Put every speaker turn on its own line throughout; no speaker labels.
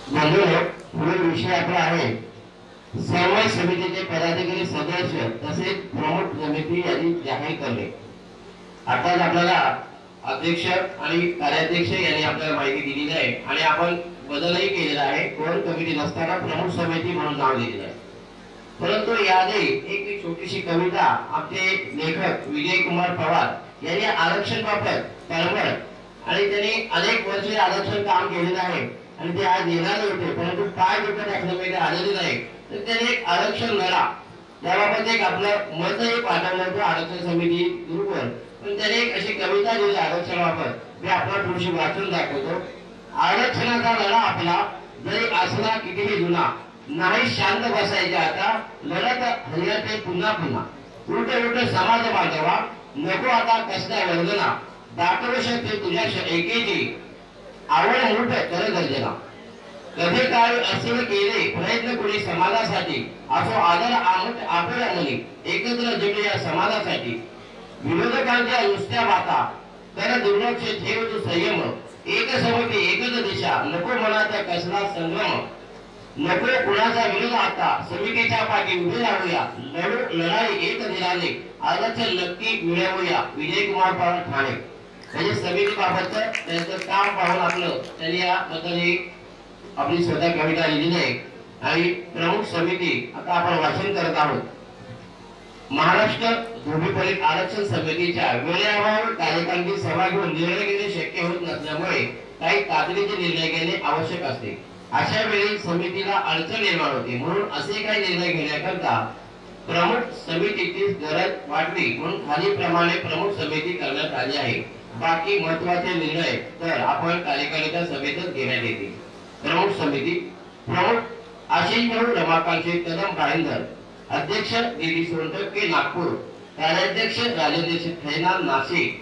बंधूंनो, पुढील विषय आपला आहे समन्वय समितीचे पदाधिकारी सदस्य तसेच प्रमुख समिती यादी जाहीर करणे। आताच आपल्याला अध्यक्ष आणि कार्याध्यक्ष यांनी आपल्याला माहिती दिलेली आहे आणि आपण बदलही केलेला आहे। कोर कमिटी नसताना प्रमुख समिती म्हणून नाव दिलेलं आहे। परंतु याआधी एक छोटीशी कविता आपले लेखक विजय कुमार पवार यांनी आरक्षण बाबत तळमळ आणि त्यांनी अनेक वर्षे आरक्षण काम केलेलं आहे आणि ते आज येणारे होते, परंतु पाय दुखत असल्यामुळे आलेले नाही। तर त्यांनी एक आरक्षण लढा त्याबाबत एक आपलं मतही पाठवलं होतं आरक्षण समिती ग्रुपवर। पण त्याने एक अशी कविता लिहिली आरक्षणाबाबत, मी आपल्याला थोडीशी वाचून दाखवतो। आरक्षणाचा लढा आपला जरी असला कितीही जुना, नाही शांत बसायचे आता लढत हरियाते पुन्हा पुन्हा। उलट उलट समाज बांधवा नको आता कसल्या वर्जना, दाखवू शकते तुझ्या एकेची आवड मूठ कर गर्जना। कधी काळ असेल केले प्रयत्न कोणी समाजासाठी, असो आदर आमट आपल्या मुली एकत्र जमले या समाजासाठी। विरोधकांच्या नुसत्या बाता तर दुर्लक्ष ठेव तू संयम, एक समती एकच दिशा नको मनाचा कसला संग्रम। नको कुणाचा विरोध आता समितीच्या पाठी उभे राहूया, लढाई एक दिलाने आरक्षण नक्की मिळवूया। विजय कुमार पवार ठाणे। म्हणजे समितीबाबत त्यांचं काम पाहून आपलं त्यांनी याबद्दल आपली स्वतः कविता लिहिली आहे। आणि प्रमुख समिती आता आपण वाचन करत आहोत। महाराष्ट्र भूमिफलित आरक्षण समितीच्या वेळेअभावी कार्यकारिणी सभा घेऊन निर्णय घेणे शक्य होत नसल्यामुळे काही तातडीचे निर्णय घेणे आवश्यक असते। अशा वेळी समितीला अडचण निर्माण होते, म्हणून असे काही निर्णय घेण्याकरता प्रमुख समितीची गरज वाटली, म्हणून खाली प्रमाणे प्रमुख समिती करण्यात आली आहे। बाकी महत्त्वाचे निर्णय तर आपण कार्यकारिणीच्या सभेतच घेण्यात येतील। प्रमुख समिती प्रमुख आशिष भाऊ रमाकांत कदम भाईंदर, अध्यक्ष दिली सोनटक्के नागपूर, कार्याध्यक्ष राजेंद्र खैनार नाशिक,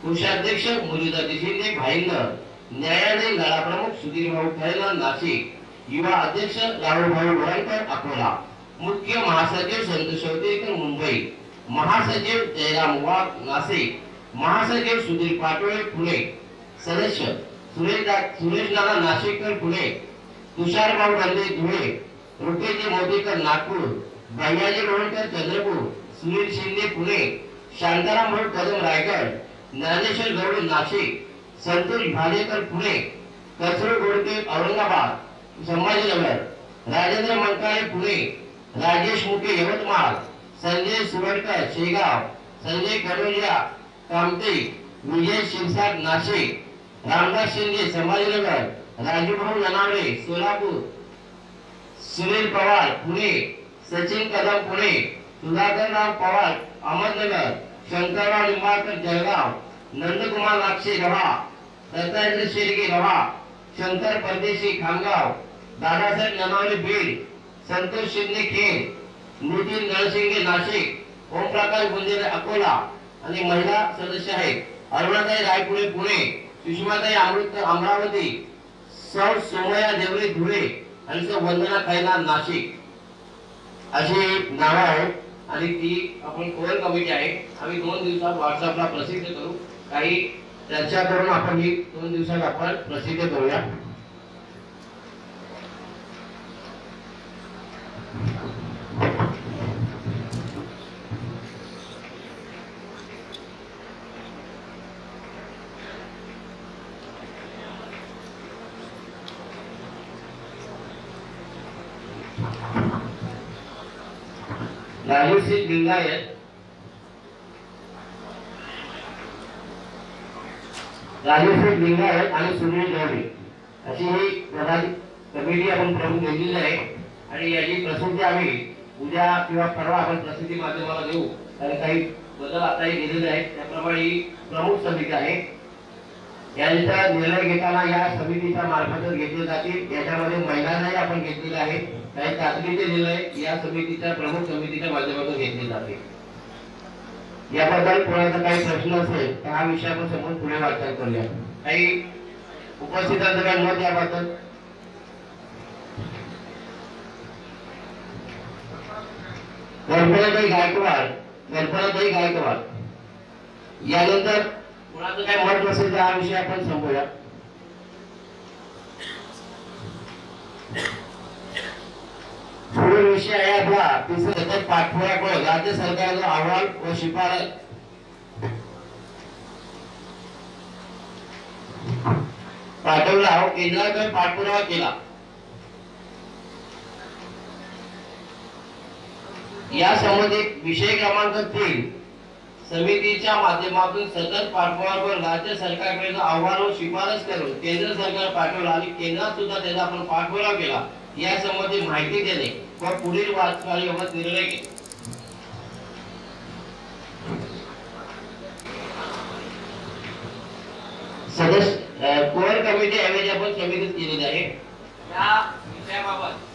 कोषाध्यक्ष मुरलीधर शिंदे भाईंदर, न्यायालय लढा प्रमुख सुधीर भाऊ खैनार नाशिक, युवा अध्यक्ष राहुल भाऊ वरंकर अकोला, मुख्य महासचिव संतोष शेवतेकर मुंबई, महासचिव जयराम वाघ नाशिक, महासचिव सुधीर पाटोळे पुणे, सदस्य सुरेश नाना नाशिककर पुणे, तुषार भाऊ गांधी धुळे, रुपेजी मोदीकर नागपूर, भैयाजी लोणकर चंद्रपूर, सुनील शिंदे पुणे, शांताराम भाऊ कदम रायगड, ज्ञानेश्वर गौड नाशिक, संतोष भालेकर पुणे, कसरू गोडके औरंगाबाद संभाजीनगर, राजेंद्र मनकाळे पुणे, राजेश मुके यवतमाळ, संजय सुवडकर शेगाव, संजय कडोलिया कामते, विजय शिरसाट नाशिक, रामदास शिंदे संभाजीनगर, राजूभाऊ ननावडे सोलापूर, सुनील पवार पुणे, सचिन कदम पुणे, सुधाकरराव पवार अहमदनगर, शंकरराव निंबाळकर जळगाव, नंदकुमार नागशे रहा, दत्तात्रय शेळके रहा, शंकर परदेशी खामगाव, दादासाहेब ननावडे बीड, संतोष शिंदे खेड, नितीन नळशिंगे नाशिक, ओमप्रकाश गुंजेरे अकोला आणि महिला सदस्य आहेत अरुणाताई रायपुरे पुणे, सुषमाताई अमरावती, सौ सोमया देवरे धुळे आणि सौ वंदना खैनार नाशिक अशी नावं आहेत। आणि ती आपण कोर कमिटी आहे। आम्ही 2 दिवसात व्हॉट्सअपला प्रसिद्ध करू, काही चर्चा करून आपण ही 2 दिवसात आपण प्रसिद्ध करूया। राजूश्री लिंगायत, आणि सुनील गवळी अशी ही कमिटी आपण प्रमुख घेतलेली आहे। आणि याची प्रसिद्धी आम्ही उद्या किंवा परवा आपण प्रसिद्धी माध्यमाला देऊ, कारण काही बदल आताही दिलेले आहेत। त्याप्रमाणे ही प्रमुख समिती आहे। यांचा निर्णय घेताना या समितीच्या मार्फतच घेतले जातील। याच्यामध्ये महिलांनाही आपण घेतलेले आहे। काही तातडीचे निर्णय या समितीच्या प्रमुख समितीच्या माध्यमातून घेतले जातील। याबद्दल कोणाचा काही प्रश्न असेल तर हा विषय आपण समोर पुढे वाटचाल करूया। काही उपस्थितांचं काही मत याबद्दल? कल्पनाताई गायकवाड यानंतर कोणाचं काही मत नसेल तर हा विषय आपण संपवूया। विषय आहे आपला तिसरा पाठपुरावा करून राज्य सरकारचा अहवाल व शिफारस पाठवला व केंद्राकडे पाठपुरावा केला। या संबंधित विषय क्रमांक 3 समितीच्या माध्यमातून सतत पाठपुरावा करून राज्य सरकारकडे अहवाल व शिफारस करून केंद्र सरकार पाठवला आणि केंद्रात सुद्धा त्याचा आपण पाठपुरावा केला। या संबंधी माहिती देणे व पुढील वाटचालीबाबत निर्णय घेणे। सदस्य कोर कमिटी ऐवजी आपण समितीच केलेली आहे। या विषयाबाबत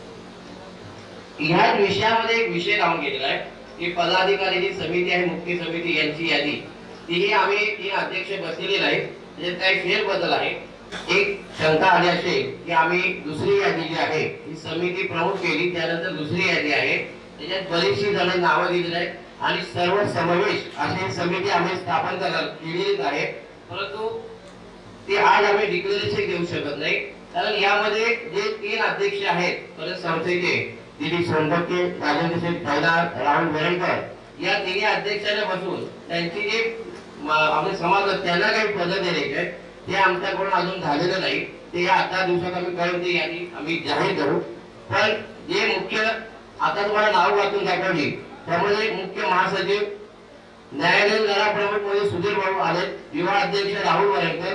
ह्या विषयामध्ये एक विषय लावून घेतला आहे की पदाधिकाऱ्यांची समिती आहे मुख्य समिती यांची यादी तीही आम्ही 3 अध्यक्ष बसलेले नाहीत। म्हणजे काही फेरबदल आहे। एक शंका आली असेल की आम्ही दुसरी यादी जी आहे ही समिती प्रमुख केली त्यानंतर दुसरी यादी आहे त्याच्यात बरीचशी जण नावं दिलेली आहेत आणि सर्व समावेश अशी समिती आम्ही स्थापन केलेलीच आहे। परंतु ती आज आम्ही डिक्लेरेशन देऊ शकत नाही कारण यामध्ये जे 3 अध्यक्ष आहेत परत संस्थेचे दिलीप सोनटक्के, राजेंद्र शेठ खैनार, राहुल वेरंकर या 3 अध्यक्षांना बसवून त्यांची जे आपले समाजात त्यांना काही पद दिले ते आमच्याकडून अजून झालेलं नाही। ते या 18 दिवसात आम्ही कळवून ते यादी आम्ही जाहीर करू। पण जे मुख्य आता तुम्हाला नाव वाचून दाखवली त्यामध्ये मुख्य महासचिव न्यायालयीन लढा प्रमुख मध्ये सुधीर भाऊ आले, युवा अध्यक्ष राहुल वेरंकर,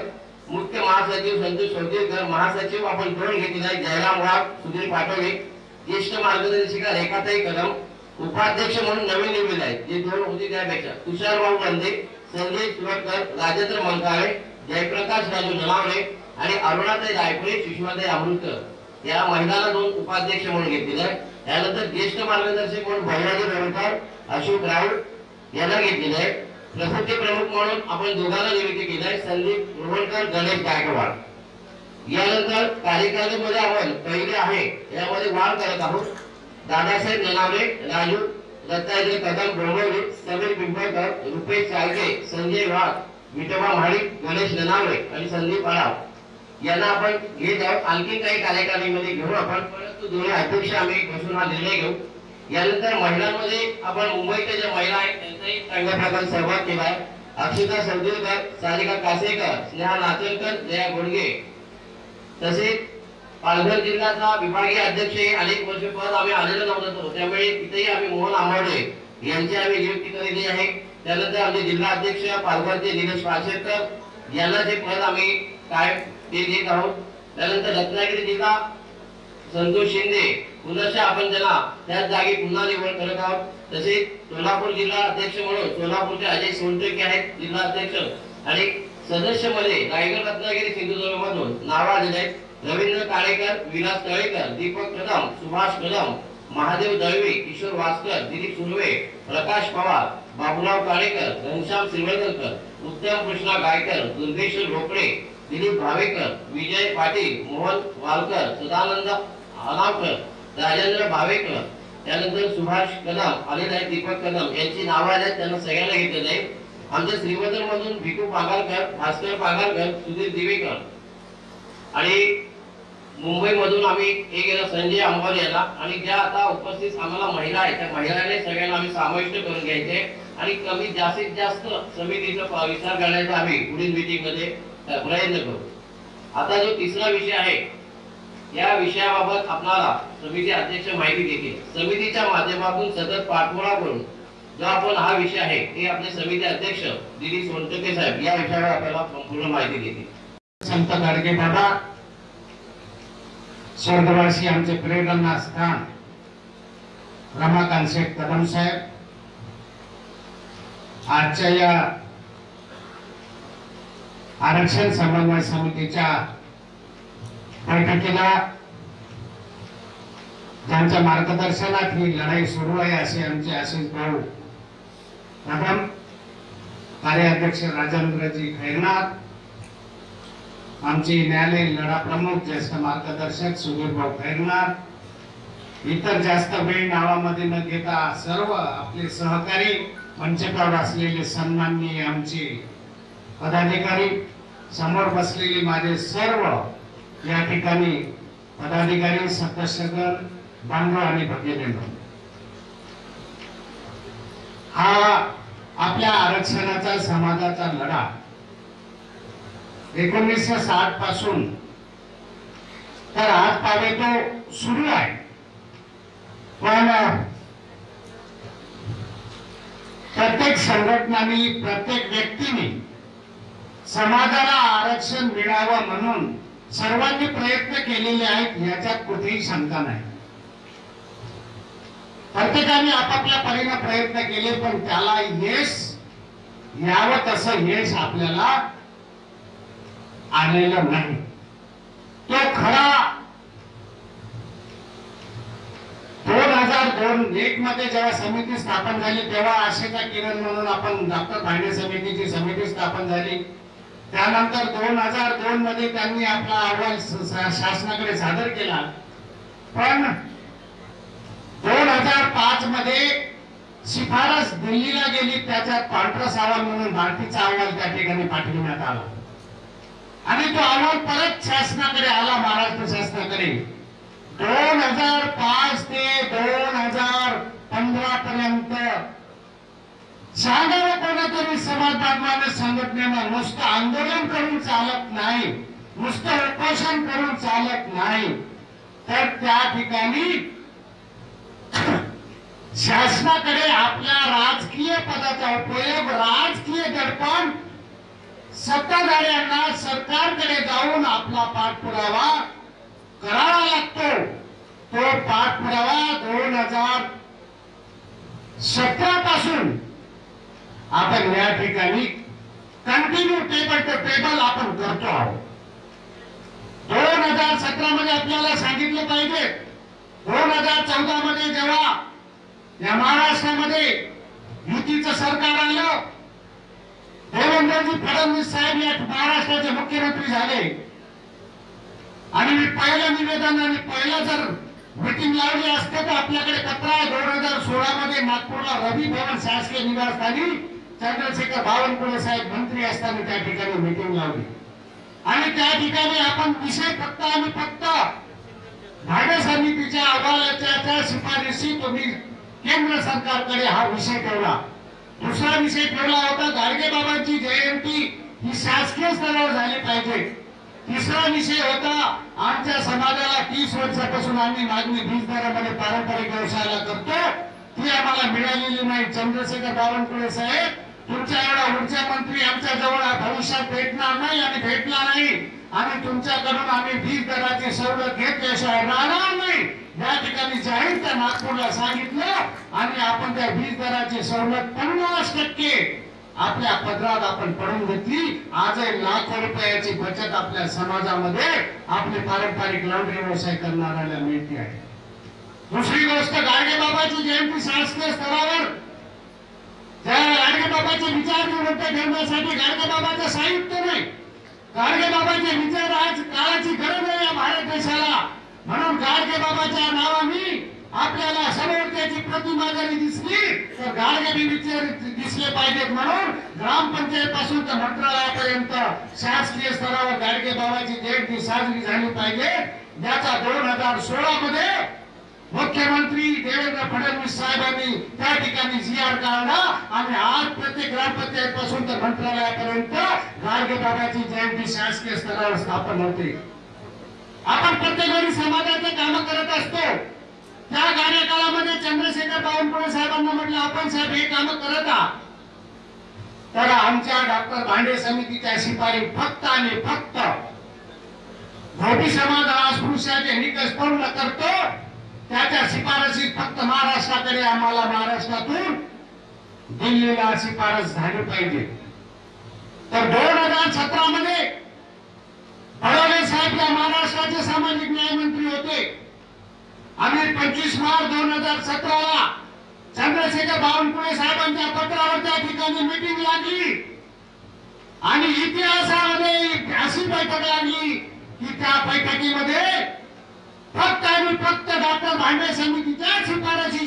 मुख्य महासचिव संतोष चौधरी, महासचिव आपण 2 घेतलेले आहेत जयराम वाघ, सुधीर पाटोळे, ज्येष्ठ मार्गदर्शिका रेखाताई कदम, उपाध्यक्ष म्हणून नवीन नेमलेले आहेत जे 2 होते त्यापेक्षा तुषार भाऊ बंदे, संजय सुरकर, राजेंद्र मंकाळे, जयप्रकाश राजू नलावरे आणि अरुणाताई रायपुरे, सुषमाताई अमृतकर या महिलांना 2 उपाध्यक्ष म्हणून घेतलेले आहेत। त्यानंतर ज्येष्ठ मार्गदर्शक म्हणून भैराजी रेवणकर, अशोक राऊत यांना घेतलेले आहे। प्रसिद्धी प्रमुख म्हणून आपण दोघांना नियुक्ती केली आहे संदीप रोहणकर, गणेश गायकवाड। यानंतर कार्यकारिणीमध्ये आपण पहिले आहे यामध्ये वाढ करत आहोत दादासाहेब ननावरे, राजू दत्तात्रय कदम डोंबिवली, समीर पिंपळकर, रुपेश चाळके, संजय वाघ, विठोबा महाडिक, गणेश ननावरे आणि संदीप आढाव यांना आपण घेत आहोत। आणखी काही कार्यकारिणीमध्ये घेऊ आपण, परंतु 2 अध्यक्ष आम्ही बसून हा निर्णय घेऊ। यानंतर महिलांमध्ये आपण मुंबईच्या ज्या महिला आहेत त्यांचाही चांगल्या प्रकारे सहभाग केला आहे। अक्षता सौदेकर, सारिका कासेकर, स्नेहा नाचलकर, जया गोडगे तसेच पालघर जिल्ह्याचा विभागीय अध्यक्ष अनेक वर्ष पद आम्ही आलेलो नव्हतो त्यामुळे तिथेही आम्ही मोहन आंबवडे यांची आम्ही नियुक्ती केलेली आहे। त्यानंतर आमचे जिल्हा अध्यक्ष पालघरचे निलेश पाशेकर यांना जे पद आम्ही काय ते देत आहोत। त्यानंतर रत्नागिरी जिल्हा संतोष शिंदे पुन्हा आपण त्यांना त्याच जागी पुन्हा निवड करत आहोत। तसेच सोलापूर जिल्हा अध्यक्ष म्हणून सोलापूरचे अजय सोनटके आहेत जिल्हा अध्यक्ष आणि सदस्य मध्ये रायगड, रत्नागिरी, सिंधुदुर्ग मधून नाव आलेले आहेत रवींद्र काळेकर, विलास तळेकर, दीपक कदम, सुभाष कदम, महादेव दळवी, किशोर वास्कर, दिलीप सुर्वे, प्रकाश पवार, बाबूराव काळेकर, घनश्याम सिरवळकर, उत्तम कृष्णा गायकर, दुर्गेश्वर भोपळे, दिलीप भावेकर, विजय पाटील, मोहन वालकर, सदानंद अनावकर, राजेंद्र भावेकर, त्यानंतर सुभाष कदम आलेले आहेत, दीपक कदम यांची नावे आहेत त्यांना सगळ्यांना घेतलेले आहे। आमच्या श्रीवर्धन मधून भिकू पागारकर, भास्कर पागारकर, सुधीर दिवेकर आणि मुंबई मधून आम्ही हे गेलं संजय अंबानी यांना आणि ज्या आता उपस्थित आम्हाला महिला आहेत त्या महिलांनी सगळ्यांना आम्ही समाविष्ट करून घ्यायचे आणि कमी जास्तीत जास्त समितीचा विचार करण्याचा आम्ही पुढील मीटिंग मध्ये प्रयत्न करू। आता जो तिसरा विषय आहे या विषयाबाबत आपल्याला समिती अध्यक्ष माहिती देतील। समितीच्या माध्यमातून सतत पाठपुरावा करून जो आपण हा विषय आहे ते आपले समिती अध्यक्ष दिलीप सोनटके साहेब या विषयावर आपल्याला संपूर्ण माहिती देतील।
संत गाडगे बाबा स्वर्गवासी आमचे प्रेरणा स्थान रमाकांत शेठ कदम साहेब आजच्या या आरक्षण समन्वय समितीच्या बैठकीला ज्यांच्या मार्गदर्शनात ही लढाई सुरू आहे असे आमचे आशिष भाऊ कदम, कार्याध्यक्ष राजेंद्रजी खैरनार, आमचे न्यायालयीन लढा प्रमुख ज्येष्ठ मार्गदर्शक सुधीर भाऊ खैरनार, इतर जास्त वेळ नावामध्ये न घेता सर्व आपले सहकारी मंचावर असलेले सन्माननीय आमचे पदाधिकारी, समोर बसलेले माझे सर्व या ठिकाणी पदाधिकारी, सदस्यगण, बांधव आणि भगिनींनो, हा आपल्या आरक्षणाचा समाजाचा लढा 1960 पासून तर आज पावे तो सुरू आहे. पण प्रत्येक संघटनांनी प्रत्येक व्यक्तीने समाजाला आरक्षण मिळावं म्हणून सर्वांनी प्रयत्न केलेले आहेत, याच्यात कुठेही शंका नाही. प्रत्येकाने आपापल्या परीने प्रयत्न केले, पण त्याला यश यावं तसं यश आपल्याला आलेलं नाही. तो खरा 2002-1 मध्ये जेव्हा समिती स्थापन झाली तेव्हा आशेचा किरण म्हणून आपण डॉक्टर भांडे समितीची समिती स्थापन झाली. त्यानंतर 2002 मध्ये त्यांनी आपला अहवाल शासनाकडे सादर केला. पण 2005 मध्ये शिफारस दिल्लीला गेली, त्याच्यात कॉन्ट्रास्ट अहवाल म्हणून भारतीचा अहवाल त्या ठिकाणी पाठविण्यात आला आणि तो अहवाल परत शासनाकडे आला, महाराष्ट्र शासनाकडे. 2005 ते 2015 पर्यंत सांगावं कोणतरी समाज बांधवाने संघटनेनं नुसतं आंदोलन करून चालत नाही, नुसतं उपोषण करून चालत नाही, तर त्या ठिकाणी शासनाकडे आपल्या राजकीय पदाचा उपयोग, राजकीय दडपण सत्ताधाऱ्यांना सरकारकडे जाऊन आपला पाठपुरावा करावा लागतो. तो पाठपुरावा 2017 पासून आपण या ठिकाणी कंटिन्यू टेबल टू टेबल आपण करतो आहोत. 2017 मध्ये आपल्याला सांगितलं पाहिजे, 2014 मध्ये जेव्हा या महाराष्ट्रामध्ये युतीचं सरकार आलं, देवेंद्रजी फडणवीस साहेब या महाराष्ट्राचे मुख्यमंत्री झाले आणि मी पहिलं निवेदन आणि पहिलं जर मीटिंग लावली असते तर आपल्याकडे पत्र आहे. 2016 मध्ये नागपूरला रवी भवन शासकीय निवासस्थानी चंद्रशेखर बावनकुळे साहेब मंत्री असताना त्या ठिकाणी मीटिंग लावली आणि त्या ठिकाणी आपण विषय फक्त भांडे समितीच्या अहवालाच्या शिफारशी तुम्ही केंद्र सरकारकडे हा विषय ठेवला. दुसरा विषय ठेवला होता गाडगे बाबांची जयंती ही शासकीय स्तरावर झाली पाहिजे. तिसरा विषय होता आमच्या समाजाला 30 वर्षापासून आम्ही मागणी वीज दरामध्ये पारंपरिक व्यवसायाला करतो, ती आम्हाला मिळालेली नाही. चंद्रशेखर बावनकुळे साहेब, तुमच्या एवढा ऊर्जा मंत्री आमच्या जवळ भविष्यात भेटणार नाही आणि भेटला नाही आणि तुमच्याकडून आम्ही वीज दराची सवलत घेतल्याशिवाय राहणार नाही. या ठिकाणी जाहीर त्या नागपूरला सांगितलं आणि आपण त्या वीज दराची सवलत 50% आपल्या पदरात आपण पडून घेतली. आजही लाखो रुपयाची बचत आपल्या समाजामध्ये आपले पारंपरिक लॉन्ड्री व्यवसाय करणाऱ्याला मिळते आहे. दुसरी गोष्ट, गाडगे बाबाची जयंती शासकीय स्तरावर त्या गाडगे बाबाचे विचार जिवंत ठेवण्यासाठी गाडगे बाबाचं साहित्य नाही, गाडगे बाबाचे विचार आज काळाची गरज आहे या भारत देशाला. म्हणून गाडगे बाबाच्या नावाने आपल्याला समोर त्याची प्रतिमा जरी दिसली तर गाडगे विचार दिसले पाहिजेत. म्हणून ग्रामपंचायत पासून तर मंत्रालयापर्यंत शासकीय स्तरावर गाडगे बाबाची जयंती साजरी झाली पाहिजे. याचा 2016 मध्ये मुख्यमंत्री देवेंद्र फडणवीस साहेबांनी त्या ठिकाणी जी.आर. काढला आणि आज प्रत्येक ग्रामपंचायत पासून तर मंत्रालयापर्यंत गाडगे बाबाची जयंती शासकीय स्तरावर स्थापन होते. आपण प्रत्येक वेळी समाजाचे काम करत असतो. त्या कार्यकाळामध्ये चंद्रशेखर बावनकुळे साहेबांना म्हटलं आपण साहेब हे काम करत आहात, तर आमच्या डॉक्टर भांडे समितीच्या शिफारशी फक्त आणि फक्त धोबी समाज अस्पृश्याचे निकष पूर्ण करतो, त्याच्या शिफारशी फक्त महाराष्ट्राकडे आम्हाला महाराष्ट्रातून दिल्लीला शिफारस झाली पाहिजे. तर 2017 मध्ये फडणवीस साहेब या महाराष्ट्राचे सामाजिक न्याय मंत्री होते आणि 25 मार्च 2017 चंद्रशेखर बावनकुळे साहेबांच्या पत्रावर त्या ठिकाणी मीटिंग लागली आणि इतिहासामध्ये अशी बैठक लागली की त्या बैठकीमध्ये फक्त आणि फक्त डॉक्टर भांडे समितीच्या शिफारशी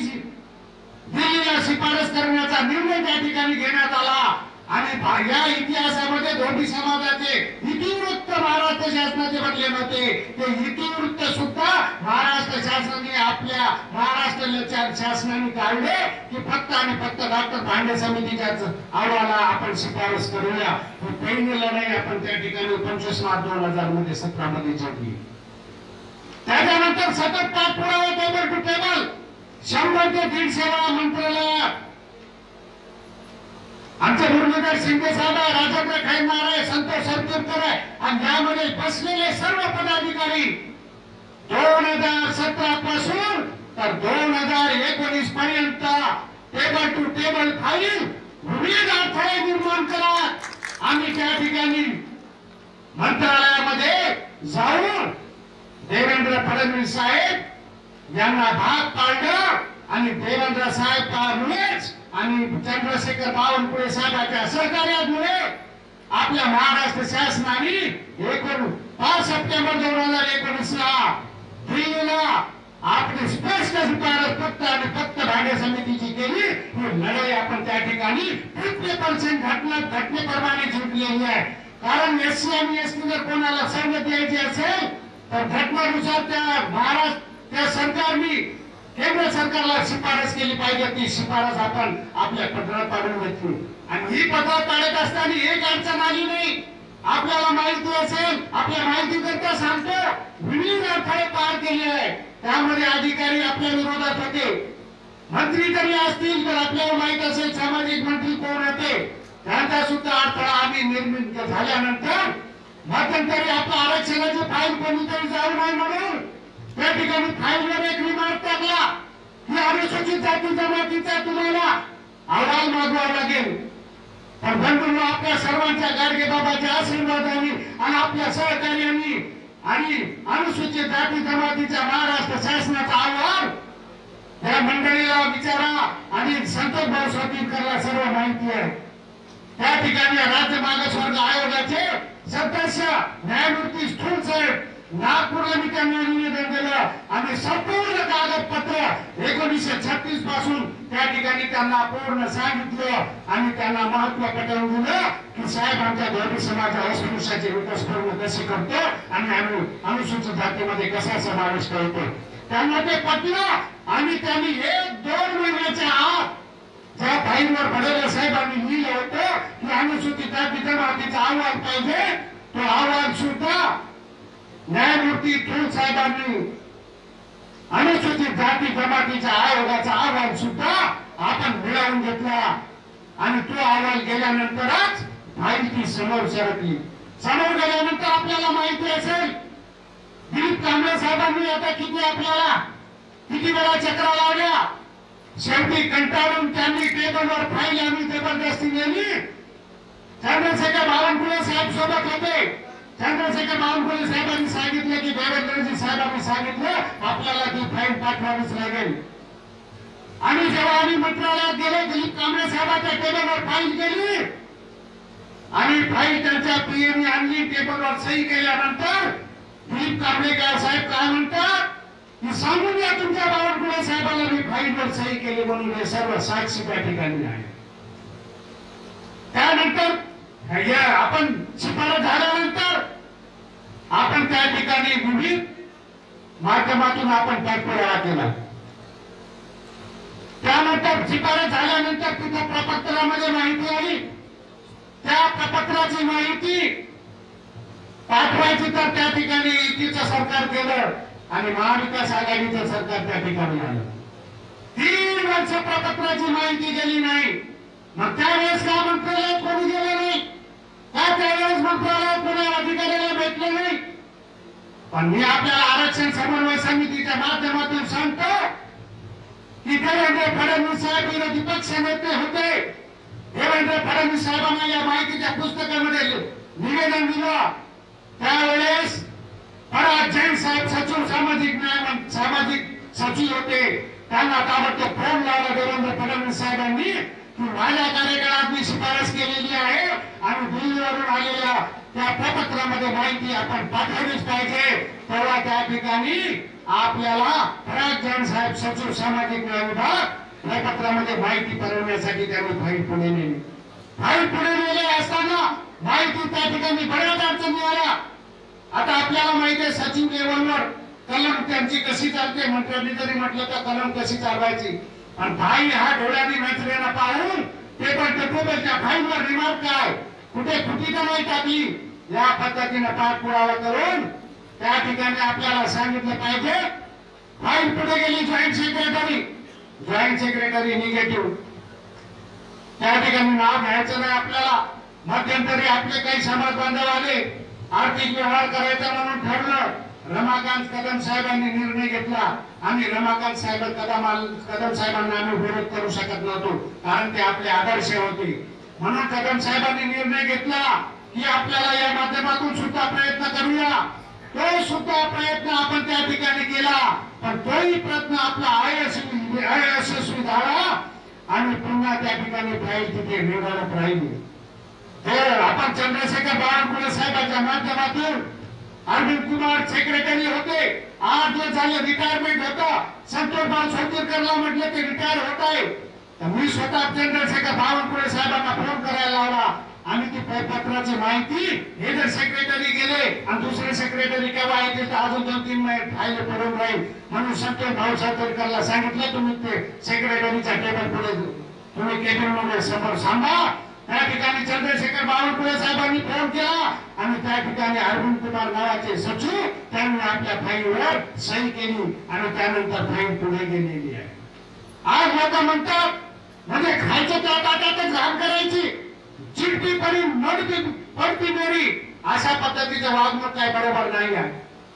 दिल्लीला शिफारस करण्याचा निर्णय त्या ठिकाणी घेण्यात आला आणि या इतिहासामध्ये धोबी समाजाचे इतिवृत्त महाराष्ट्र शासनाचे बनले नव्हते. ते इतिवृत्त सुद्धा महाराष्ट्र शासनाने आपल्या महाराष्ट्र शासनाने काढले की फक्त आणि फक्त डॉक्टर भांडे समितीच्याच अहवाला आपण शिफारस करूया. ही पहिली लढाई आपण त्या ठिकाणी 25 मार्च 2000 17 मध्ये जिंकली. त्याच्यानंतर सतत पाठपुरावा टेबल टू टेबल 100 ते 150 वेळा मंत्रालयात आमचे मुरलीधर शिंदे साहेब आहे, राजेंद्र खैरनार आहे, संतोष सरतुरकर आहे आणि यामध्ये बसलेले सर्व पदाधिकारी 2017 पासून तर 2019 पर्यंत टेबल टू टेबल फाईल विविध अडथळे निर्माण करत आम्ही त्या ठिकाणी मंत्रालयामध्ये जाऊन देवेंद्र फडणवीस साहेब यांना भाग पाडलं आणि देवेंद्र साहेबांमुळेच आणि चंद्रशेखर बावनकुळे साहेबांच्या सहकार्यामुळे आपल्या महाराष्ट्र शासनाने 5 सप्टेंबर 2019 ला दिल्लीला आपली स्पष्ट शिफारस फक्त आणि फक्त भांडे समितीची केली. ही लढाई आपण त्या ठिकाणी 50% घटनेप्रमाणे जिंकलेली आहे. कारण एससी आणि एसटी जर कोणाला सवलत द्यायची असेल तर घटनेनुसार त्या सरकारने केंद्र सरकारला शिफारस केली पाहिजे. ती शिफारस आपण आपल्या पत्रात पाडून घेतली आणि ही पत्रात पाडत असताना एक अडचण आली नाही. आपल्याला माहिती असेल, आपल्या माहिती करता सांगतो विविध अडथळे पार केले आहे. त्यामध्ये अधिकारी आपल्या विरोधात होते, मंत्री जरी असतील तर आपल्याला माहित असेल सामाजिक मंत्री कोण होते, त्यांचा सुद्धा अडथळा आम्ही निर्मित झाल्यानंतर मध्यंतरी आपल्या आरक्षणाची फाईल कोणीतरी जाऊ नये म्हणून त्या ठिकाणी फाईलवर एक रिमार्क टाकला की अनुसूचित जाती जमातीचा तुम्हाला अहवाल मागवावा लागेल. पण बंधूंनो, आपल्या सर्वांच्या गाडगे बाबाच्या आशीर्वादाने आणि आपल्या सहकार्यांनी आणि अनुसूचित जाती जमातीच्या महाराष्ट्र शासनाचा अहवाल या मंडळीला विचारा आणि संतोष भाऊ स्वातीकरला सर्व माहिती आहे. त्या ठिकाणी राज्य मागासवर्ग आयोगाचे सदस्य न्यायमूर्ती स्थूल साहेब नागपूरला मी त्यांना निवेदन दिलं आणि संपूर्ण कागदपत्र 1936 पासून त्या ठिकाणी त्यांना पूर्ण सांगितलं आणि त्यांना महत्व पटवून दिलं की साहेब आमच्या धोबी समाजा अस्पृश्याचे विकास पूर्ण कसे करतो आणि आम्ही अनुसूचित जातीमध्ये कसा समावेश करतो. त्यांना ते पटलं आणि त्यांनी 1-2 महिन्याच्या आत ज्या फाईलवर फडणवीस साहेबांनी लिहिलं होतं की अनुसूचित जाती जमातीचा अहवाल पाहिजे, तो अहवाल सुद्धा न्यायमूर्ती थोल साहेबांनी अनुसूचित जाती जमातीच्या आयोगाचा अहवाल सुद्धा आपण मिळवून घेतला आणि तो अहवाल गेल्यानंतरच माहिती समोर सरकली. समोर गेल्यानंतर आपल्याला माहिती असेल दिलीप कांबळे साहेबांनी आता किती वेळा चक्रा लावल्या. शेवटी कंटाळून त्यांनी टेबलवर फाईल आम्ही जबरदस्ती नेली. चंद्रशेखर बावनकुळे साहेब सोबत होते. चंद्रशेखर बावनकुळे साहेबांनी सांगितलं की देवेंद्रजी साहेबांनी सांगितलं आपल्याला ती फाईल पाठवावीच लागेल. आणि जेव्हा आम्ही मंत्रालयात गेलो दिलीप कांबळे साहेबांच्या टेबलवर फाईल गेली आणि फाईल त्यांच्या पीएने आणली. टेबलवर सही केल्यानंतर दिलीप कांबळे साहेब काय म्हणतात की सांगून या तुमच्या बावनकुळे साहेबांना मी फाईलवर सही केली म्हणून हे सर्व साक्षी त्या ठिकाणी आहे. त्यानंतर आपण शिफारस झाल्यानंतर आपण त्या ठिकाणी विविध माध्यमातून आपण पाठपुरावा केला. त्यानंतर शिफारस झाल्यानंतर तिथे प्रपत्रामध्ये माहिती आली. त्या प्रपत्राची माहिती पाठवायची तर त्या ठिकाणी युतीचं सरकार केलं आणि महाविकास आघाडीचं सरकार त्या ठिकाणी आलं. 3 वर्ष प्रपत्राची माहिती दिली नाही. मग त्यावेळेस का मंत्रालयात कोणी गेलं नाही, का त्यावेळेस मंत्रालयात कोणी अधिकाऱ्याला भेटले नाही. पण मी आपल्याला आरक्षण समन्वय समितीच्या माध्यमातून सांगतो की देवेंद्र फडणवीस साहेब विरोधी पक्ष नेते होते. देवेंद्र फडणवीस साहेबांना या माहितीच्या पुस्तकामध्ये निवेदन दिलं. त्यावेळेस पराग जैन साहेब सचिव सामाजिक सचिव होते. त्यांना ताबडतोब फोन लावला देवेंद्र फडणवीस साहेबांनी की माझ्या कार्यकाळात मी शिफारस केलेली आहे आणि दिल्लीवरून आलेल्या त्या प्रपत्रामध्ये माहिती आपण पाठवलीच पाहिजे. तेव्हा त्या ठिकाणी आपल्याला पराग जैन साहेब सचिव सामाजिक न्याय विभाग या पत्रामध्ये माहिती पुरवण्यासाठी त्यांनी फाईल पुढे नेली. फाईल पुढे नेले असताना माहिती त्या ठिकाणी बऱ्याच अडचणी आल्या. आता आपल्याला माहिती आहे सचिव लेवलवर कलम त्यांची कशी चालते, मंत्र्यांनी जरी म्हटलं तर कलम कशी चालवायची. आणि भाई हा डोळ्यांनी नजरेनं पाहून पेपर टेबलच्या फाईलवर रिमार्क काय, कुठे कुठे तर नाही टाकली, या पद्धतीने पाठपुरावा करून त्या ठिकाणी आपल्याला सांगितलं पाहिजे. फाईल पुढे गेली जॉईंट सेक्रेटरी निगेटिव्ह, त्या ठिकाणी नाव घ्यायचं नाही आपल्याला. मध्यंतरी आपले काही समाज बांधव आले, आर्थिक व्यवहार करायचा म्हणून ठरलं. रमाकांत कदम साहेबांनी निर्णय घेतला आणि रमाकांत कदम साहेबांना आम्ही विरोध करू शकत नव्हतो, कारण ते आपले आदर्श होते. म्हणून कदम साहेबांनी निर्णय घेतला की आपल्याला या माध्यमातून सुद्धा प्रयत्न करूया. तो सुद्धा प्रयत्न आपण त्या ठिकाणी केला, पण तोही प्रयत्न आपला अयशस्वी झाला आणि पुन्हा त्या ठिकाणी फाईल तिथे निवडत राहिली. तर आपण चंद्रशेखर बावनकुळे साहेबांच्या माध्यमातून अरविंद कुमार सेक्रेटरी होते, 8 दिवस झाले रिटायरमेंट होता. संतोष भाऊ सोतीरकरला म्हटलं ते रिटायर होत आहे, तर मी स्वतः चंद्रशेखर बावनकुळे साहेबांना फोन करायला लावला आणि ती पत्राची माहिती हे जर सेक्रेटरी गेले आणि दुसरे सेक्रेटरी केव्हा येतील तर अजून 2-3 महिने फाईल पडून राहील. म्हणून संतोष भाऊ सोतीरकरला सांगितलं तुम्ही ते सेक्रेटरीच्या टेबल पुढे तुम्ही केबिन मध्ये समोर सांगा. त्या ठिकाणी चंद्रशेखर बावनकुळे साहेबांनी फोन केला आणि त्या ठिकाणी अरविंद कुमार नावाचे सचिव त्यांनी आपल्या फाईलवर सही केली आणि त्यानंतर फाईल पुढे गेलेली आहे. आज लोक म्हणतात म्हणजे खायचं त्या ताटातच घाण करायची, चिडती पडी नडती पडती मेरी, अशा पद्धतीचं वागणूक काय बरोबर नाही आहे.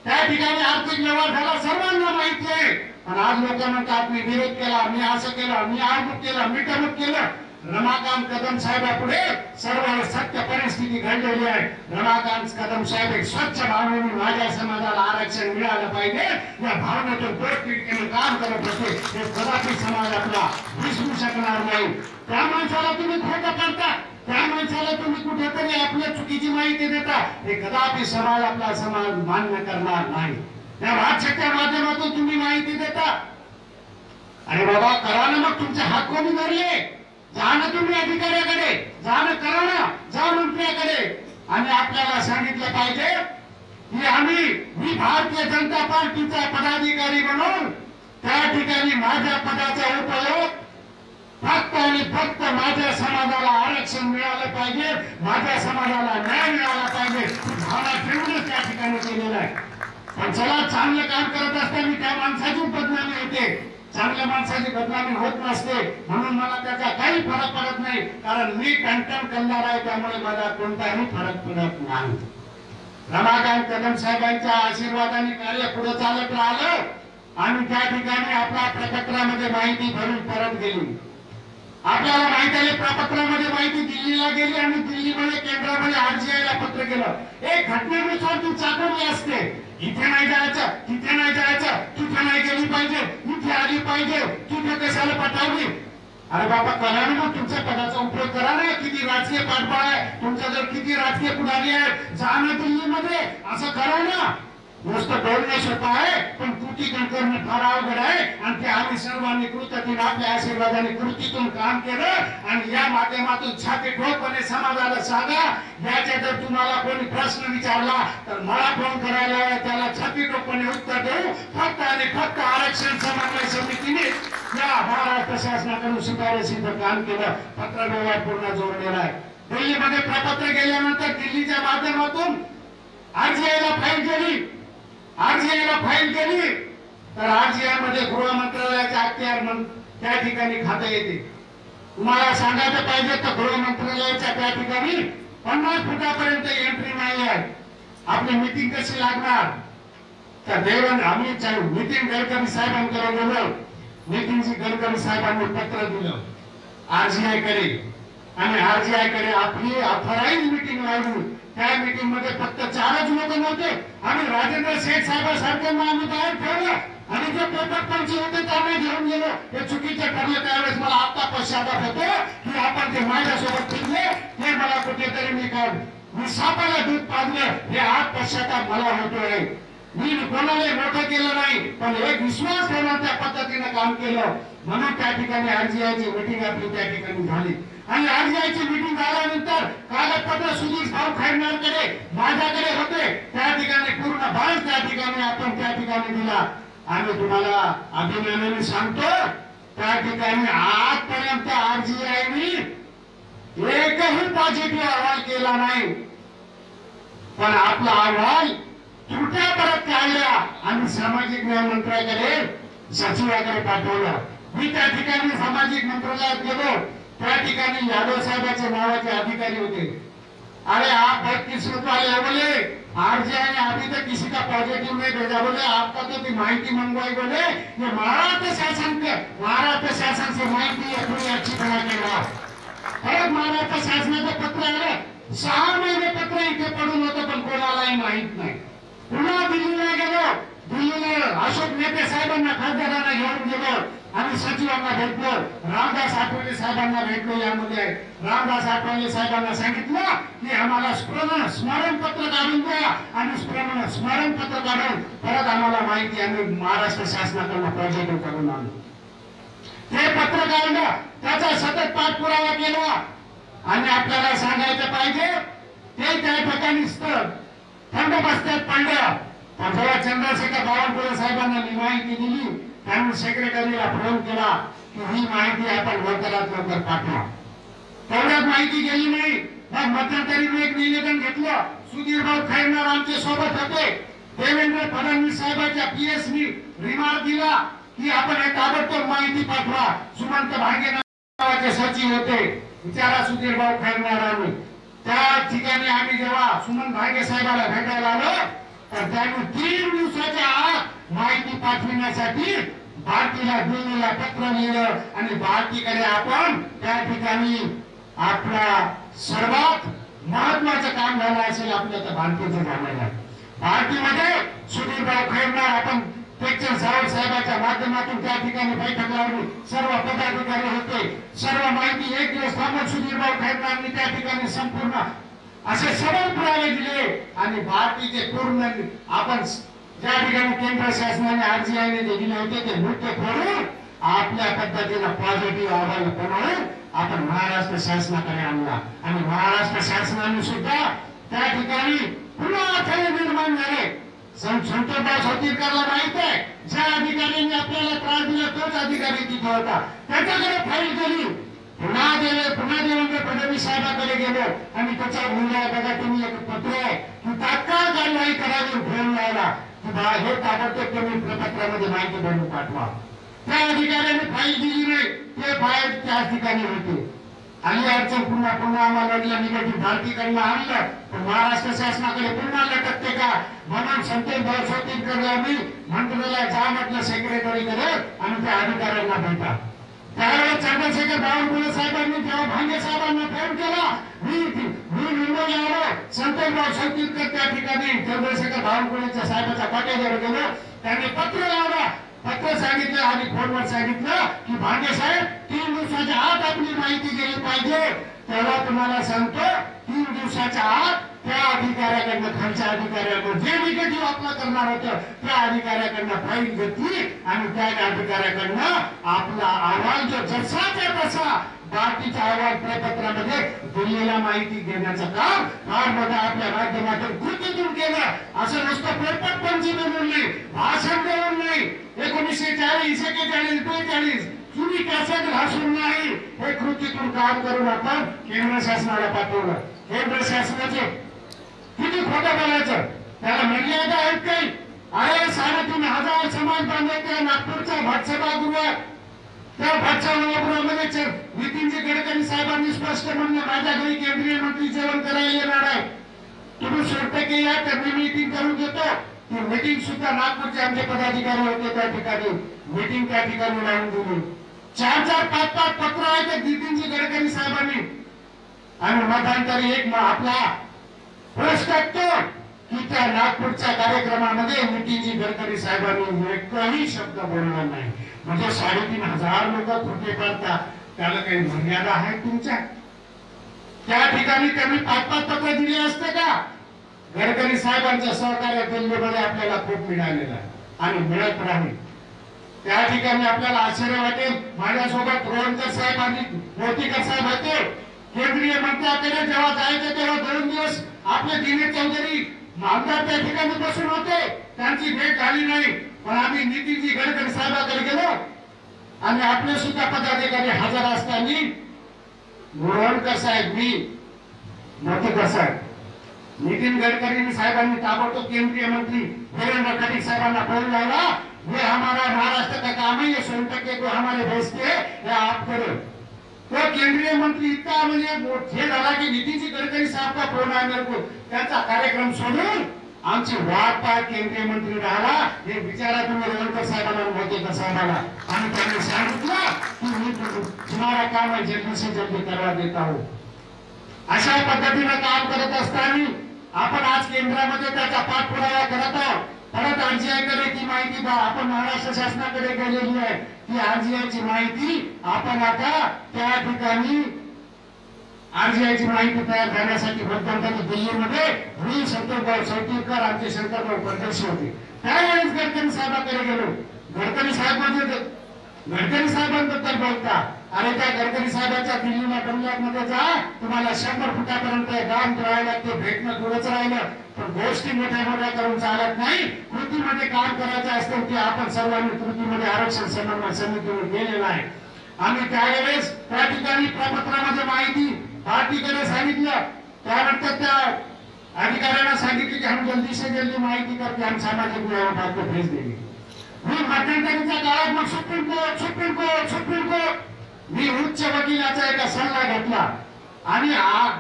त्या ठिकाणी आर्थिक व्यवहार झाला सर्वांना माहिती आहे, पण आज लोक म्हणतात मी विरोध केला, मी असं केलं, मी अमुक केलं, मी तमुक केलं. रमाकांत कदम साहेबापुढे सर्व सत्य परिस्थिती घडलेली आहे. रमाकांत कदम साहेब एक स्वच्छ भावनेने माझ्या समाजाला आरक्षण मिळालं पाहिजे या भावनेतून पोटतिडकीने काम करत होते. हे कदापि समाज आपला विसरू शकणार नाही. त्या माणसाला तुम्ही खोटं करता, त्या माणसाला तुम्ही कुठेतरी आपल्या चुकीची माहिती देता, हे कदापि समाज आपला समाज मान्य करणार नाही. त्या भाषेच्या माध्यमातून तुम्ही माहिती देता. अरे बाबा करा ना, मग तुमचे हात कोणी धरले? जाणं तुम्ही अधिकाऱ्याकडे, जाणं करा ना, जा मंत्र्याकडे आणि आपल्याला सांगितलं पाहिजे की मी भारतीय जनता पार्टीचा पदाधिकारी म्हणून त्या ठिकाणी माझ्या पदाचा उपयोग फक्त आणि फक्त माझ्या समाजाला आरक्षण मिळालं पाहिजे, माझ्या समाजाला न्याय मिळाला पाहिजे, भावना ठेवूनच त्या ठिकाणी केलेलं आहे. पण चला चांगलं काम करत असताना त्या माणसाची बदनामी होते, चांगल्या माणसाची बदनामी होत नसते. म्हणून मला त्याचा काही फरक पडत नाही, कारण मी टणटण करणार आहे, त्यामुळे मला कोणताही फरक पडत नाही. रमाकांत कदम साहेबांच्या आशीर्वादाने कार्य पुढे चालत राहिलं आणि त्या ठिकाणी आपल्या प्रपत्रामध्ये माहिती भरून परत गेली. आपल्याला माहिती आहे प्रपत्रामध्ये माहिती दिल्लीला गेली आणि दिल्लीमध्ये केंद्रामध्ये आरजीआयला पत्र केलं. एक घटनेनुसार ती चाकवली असते, इथे नाही जायचं, तिथे नाही जायचं, तिथे नाही गेली पाहिजे, इथे आली पाहिजे, तिथे कशाला पाठवली. अरे बाबा करा ना, मग तुमच्या पदाचा उपयोग करा ना. किती राजकीय पाठबळ आहे तुमचा, जर किती राजकीय पुढारी आहे, जाणं दिल्लीमध्ये असं करा ना. नुसतं बोलणे सोपं आहे, पण कृती करणे फार अवघड आहे. आणि ते आम्ही सर्वांनी कृतीतून आपल्या आशीर्वादाने कृतीतून काम केलं आणि या माध्यमातून छाती ठोकपणे समाजाला सांगा. याचे जर तुम्हाला कोणी प्रश्न विचारला तर मला फोन करायला, त्याला छाती ठोकपणे उत्तर देऊ. फक्त आणि फक्त आरक्षण समन्वय समितीने या महाराष्ट्र शासनाकडून शिफारसीचं काम केलं. पत्र व्यवहार पूर्ण जोडलेला आहे. दिल्लीमध्ये प्रपत्र गेल्यानंतर दिल्लीच्या माध्यमातून आरजीआयला फाईल गेली. आरजीआयला फाईल केली तर आरजीआय मध्ये गृह मंत्रालयाचे अखत्यार त्या ठिकाणी खाते येते. तुम्हाला सांगायचं पाहिजे तर गृह मंत्रालयाच्या त्या ठिकाणी 50 फुटापर्यंत एंट्री नाही आहे. आपली मीटिंग कशी लागणार तर आम्ही नितीन गडकरी साहेबांकडे गेलो. नितीनजी गडकरी साहेबांनी पत्र दिलं आरजीआय कडे आणि आरजीआय कडे आपली ऑथराइज मीटिंग लावली. त्या मीटिंग मध्ये फक्त 4च लोक नव्हते. आम्ही राजेंद्र शेठ साहेबांसारख्यांना आम्ही बाहेर ठेवलं आणि जे पेपर पंच होते त्यांना घेऊन गेलो. हे चुकीचं ठरलं. त्यावेळेस मला आता पश्चाताप होतो की आपण ते माझ्यासोबत फिरले हे मला कुठेतरी मी सापाला दूध पाजलं, हे आज पश्चाताप मला होतोय. मी कोणाला मोठं केलं नाही, पण एक विश्वास ठेवून त्या पद्धतीने काम केलं, म्हणून त्या ठिकाणी आरजीआयची मीटिंग आपली त्या ठिकाणी झाली. आणि आरजीआयची मीटिंग झाल्यानंतर कागदपत्र सुधीर भाऊ खैरनारकडे माझ्याकडे होते, त्या ठिकाणी पूर्ण भाग त्या ठिकाणी आपण त्या ठिकाणी दिला. आम्ही तुम्हाला अभिमानाने सांगतो, त्या ठिकाणी आजपर्यंत आरजीआयने एकही पॉझिटिव्ह अहवाल केला नाही, पण आपला अहवाल त्रुट्या परत काढल्या आणि सामाजिक न्याय मंत्र्याकडे सचिवाकडे पाठवलं. मी त्या ठिकाणी सामाजिक मंत्रालयात गेलो, त्या ठिकाणी यादव साहेबांचे नावाचे अधिकारी होते. अरे आप बदकिस्मत वाले बोले, आरजीआई ने अभी तक किसी का पॉजिटिव नहीं भेजा, बोले आपका तो माहिती मंगवाई, बोले ये महाराष्ट्र शासन से माहिती थोड़ी अच्छी तरह के लाओ. परत महाराष्ट्र शासनाचं पत्र आलं, 6 महिने पत्र इथे पडून होतं, पण कोणालाही माहित नाही. पुन्हा दिल्लीला गेलो, दिल्लीला अशोक नेते साहेबांना खासदारांना घेऊन गेलो आणि सचिवांना भेटलो, रामदास आठवले साहेबांना भेटलो. यामध्ये रामदास आठवले साहेबांना सांगितलं की आम्हाला स्मरणपत्र काढून द्या आणि स्मरणपत्र काढून परत आम्हाला माहिती आम्ही महाराष्ट्र शासनाकडून पॉझिटिव्ह करून आणू. ते पत्र काढलं, त्याचा सतत पाठपुरावा केला आणि आपल्याला सांगायचं पाहिजे ते त्या ठिकाणी थंड बसत्यात पडलं. जेव्हा चंद्रशेखर बावनकुळे साहेबांना मी माहिती दिली, त्यांनी सेक्रेटरीला फोन केला की ही माहिती आपण लवकरात लवकर पाठवा. तेवढ्यात माहिती गेली नाही. मग मध्यंतरी मी एक निवेदन घेतलं, सुधीर भाऊ खैरनार आमच्या सोबत होते. देवेंद्र फडणवीस साहेबांच्या पीएसनी रिमार्क दिला की आपण एक ताबडतोब माहिती पाठवा. सुमंत भांगे नावाचे सचिव होते, विचारा सुधीर भाऊ खैरनारांनी. त्या ठिकाणी आम्ही जेव्हा सुमंत भांगे साहेबाला भेटायला आलो, तर त्यांनी 3 दिवसाच्या आत माहिती पाठविण्यासाठी भारतीला दिल्लीला पत्र लिहिलं आणि भारतीकडे आपण त्या ठिकाणी आपला सर्वात महत्वाचं काम झालं असेल आपल्या तर भारतीचं झालेलं आहे. भारतीमध्ये सुधीरभाऊ खैरनार आपण टेक्चर साहेबांच्या माध्यमातून त्या ठिकाणी बैठक लावली, सर्व पदाधिकारी होते, सर्व माहिती एक दिवस थांबून सुधीरभाऊ खैरनारांनी त्या ठिकाणी संपूर्ण असे सर्व पुरावे दिले आणि भारतीचे पूर्ण आपण ज्या ठिकाणी केंद्र शासनाने आरजीआयने जे दिले होते ते मुद्दे फोडून आपल्या पद्धतीने पॉझिटिव्ह अहवाल बनवून आपण महाराष्ट्र शासनाकडे आणला. आणि महाराष्ट्र शासनाने सुद्धा त्या ठिकाणी पुन्हा अडथळे निर्माण झाले. संतोषराव सोतीरकरला माहित आहे, ज्या अधिकाऱ्यांनी आपल्याला त्रास दिला तोच अधिकारी तिथे होता, त्याच्याकडे फाईल केली. पुन्हा देवेंद्र फडणवीस साहेबांकडे गेलो आणि त्याचा मुलगा बघा तुम्ही एक पत्र आहे की तात्काळ कारवाई करावी फोन लावला की हे ताबडतोब तुम्ही प्रपत्रामध्ये माहिती भरून पाठवा. त्या अधिकाऱ्यांनी फाईल दिली नाही, ते फाईल त्याच ठिकाणी होते. आली अडचण पुन्हा आम्हाला निगेटिव्ह भारतीकडनं आणलं, पण महाराष्ट्र शासनाकडे पुन्हा लटकते का म्हणून संतोषभाऊ सोतीरकरला मी मंत्रालयात जा म्हटलं सेक्रेटरीकडे आणि त्या अधिकाऱ्यांना भेटा. त्यावेळेस चंद्रशेखर बावनकुळे साहेबांनी जेव्हा भांगे साहेबांना फोन केला, मी मुंबईला आलो, संतोषभाऊ सोतीरकर त्या ठिकाणी चंद्रशेखर बावनकुळेच्या साहेबाच्या पाठीवर गेलो, त्यांनी पत्र लावला. पत्र सांगितलं आणि फोनवर सांगितलं की भांगे साहेब 3 दिवसाच्या आत आपली माहिती गेली पाहिजे. तेव्हा तुम्हाला सांगतो 3 दिवसाच्या आत त्या अधिकाऱ्याकडनं खालच्या अधिकाऱ्याकडनं जे निगेटिव्ह आपलं करणार होतं त्या अधिकाऱ्याकडनं फाईल घेतली आणि त्या अधिकाऱ्याकडनं आपला अहवाल जो जसाच्या तसा भारतीच्या अहवाल प्रपत्रामध्ये दिल्लीला माहिती देण्याचं काम फार मोठं आपल्या माध्यमातून कृतीतून केलं. असं नुसतं पेपर पंची बनवून नाही, भाषण देऊन नाही, 1940, 41, 42 तुम्ही कॅसेट घासून नाही, हे कृतीतून काम करून आपण केंद्र शासनाला पाठवलं. केंद्र शासनाचे किती खोटं बोलायचं, त्याला मर्यादा आहेत काही. अरे 3,500 समाज बांधले नागपूरच्या भटसभागृहात, त्या भटसभागृहामध्ये नितीनजी गडकरी साहेबांनी स्पष्ट म्हणलं माझ्या घरी केंद्रीय मंत्री जेवण करायला येणार आहे, तुम्ही 100% या, त्यांनी मीटिंग करून घेतो. ती मीटिंग सुद्धा नागपूरचे आमचे पदाधिकारी होते, त्या ठिकाणी मीटिंग त्या ठिकाणी लावून दिली. 4-4, 5-5 पत्र आहेत नितीनजी गडकरी साहेबांनी. आणि मतांतरी एक आपला प्रश्न टाकतो की त्या नागपूरच्या कार्यक्रमामध्ये नितीनजी गडकरी साहेबांनी एकही शब्द बोलला नाही. म्हणजे 3,500 लोक खोटे पडतात, त्याला काही मर्यादा आहे तुमच्या? त्या ठिकाणी त्यांनी 5-5 पत्र दिले असते का? गडकरी साहेबांच्या सहकार्य दिल्लीमध्ये आपल्याला खूप मिळालेलं आहे आणि मिळत राहील. त्या ठिकाणी आपल्याला आश्चर्य वाटेल, माझ्यासोबत रोहनकर साहेब आणि मोतीकर साहेब होते केंद्रीय मंत्र्याकडे. जेव्हा जायचं तेव्हा 2 दिवस आपले दिनेश चौधरी आमदार त्या ठिकाणी बसून होते, त्यांची भेट झाली नाही. पण आम्ही नितीनजी गडकरी साहेबांकडे गेलो आणि आपले सुद्धा पदाधिकारी हजर असताना रोहनकर साहेब, मी, मोतीकर साहेब, नितीन गडकरी साहेबांनी ताबडतोब केंद्रीय मंत्री देवेंद्र फडणवीस साहेबांना फोन लावला, ये हमारा महाराष्ट्र का काम है, ये 100% को हमारे भेजते हैं, आप करो. तो केंद्रीय मंत्री इतका म्हणजे हे झाला की नितीनजी गडकरी साहेब का फोन आहे मेरे को, त्याचा कार्यक्रम सोडून आमची वाट पाहत केंद्रीय मंत्री राहिला. हे विचारा तुम्ही रोहनकर साहेबांना, मोतीकर साहेबांना. आणि त्यांनी सांगितलं की मी तुम्हारा काम है जल्दी से जल्दी करवा देता हूं. अशा पद्धतीने काम करत असताना आपण आज केंद्रामध्ये त्याचा पाठपुरावा करत आहोत. परत आरजीआयकडे ती माहिती आपण महाराष्ट्र शासनाकडे गेलेली आहे. ती आरजीआयची माहिती आपण आता त्या ठिकाणी आरजीआयची माहिती तयार करण्यासाठी मध्यंतरी दिल्लीमध्ये मी संतोषभाऊ चौतीकर आमचे शंकरभाऊ परदेशी होते. त्यावेळेस गडकरी साहेबांकडे गेलो. गडकरी साहेबांबद्दल बोलता, अरे त्या गडकरी साहेबांच्या दिल्लीला बंगल्यामध्ये जा, तुम्हाला 100 फुटापर्यंत काम करायला लागते, भेटणं थोडंच राहिलं. पण गोष्टी मोठ्या मोठ्या करून चालत नाही. कृतीमध्ये काम करायचं असतं ते आपण सर्वांनी कृतीमध्ये आरक्षण समन्वय समितीवर गेलेलं आहे. आम्ही त्यावेळेस त्या ठिकाणी प्रपत्रामध्ये माहिती पार्टीकडे सांगितलं. त्यानंतर त्या अधिकाऱ्यांना सांगितलं की हम जल्दी से जल्दी माहिती करके हम सामाजिक न्याय विभाग को भेज देंगे. मी मध्यंतरीच्या काळात मग सुप्रीम कोर्ट मी उच्च वकिलाचा एक सल्ला घेतला आणि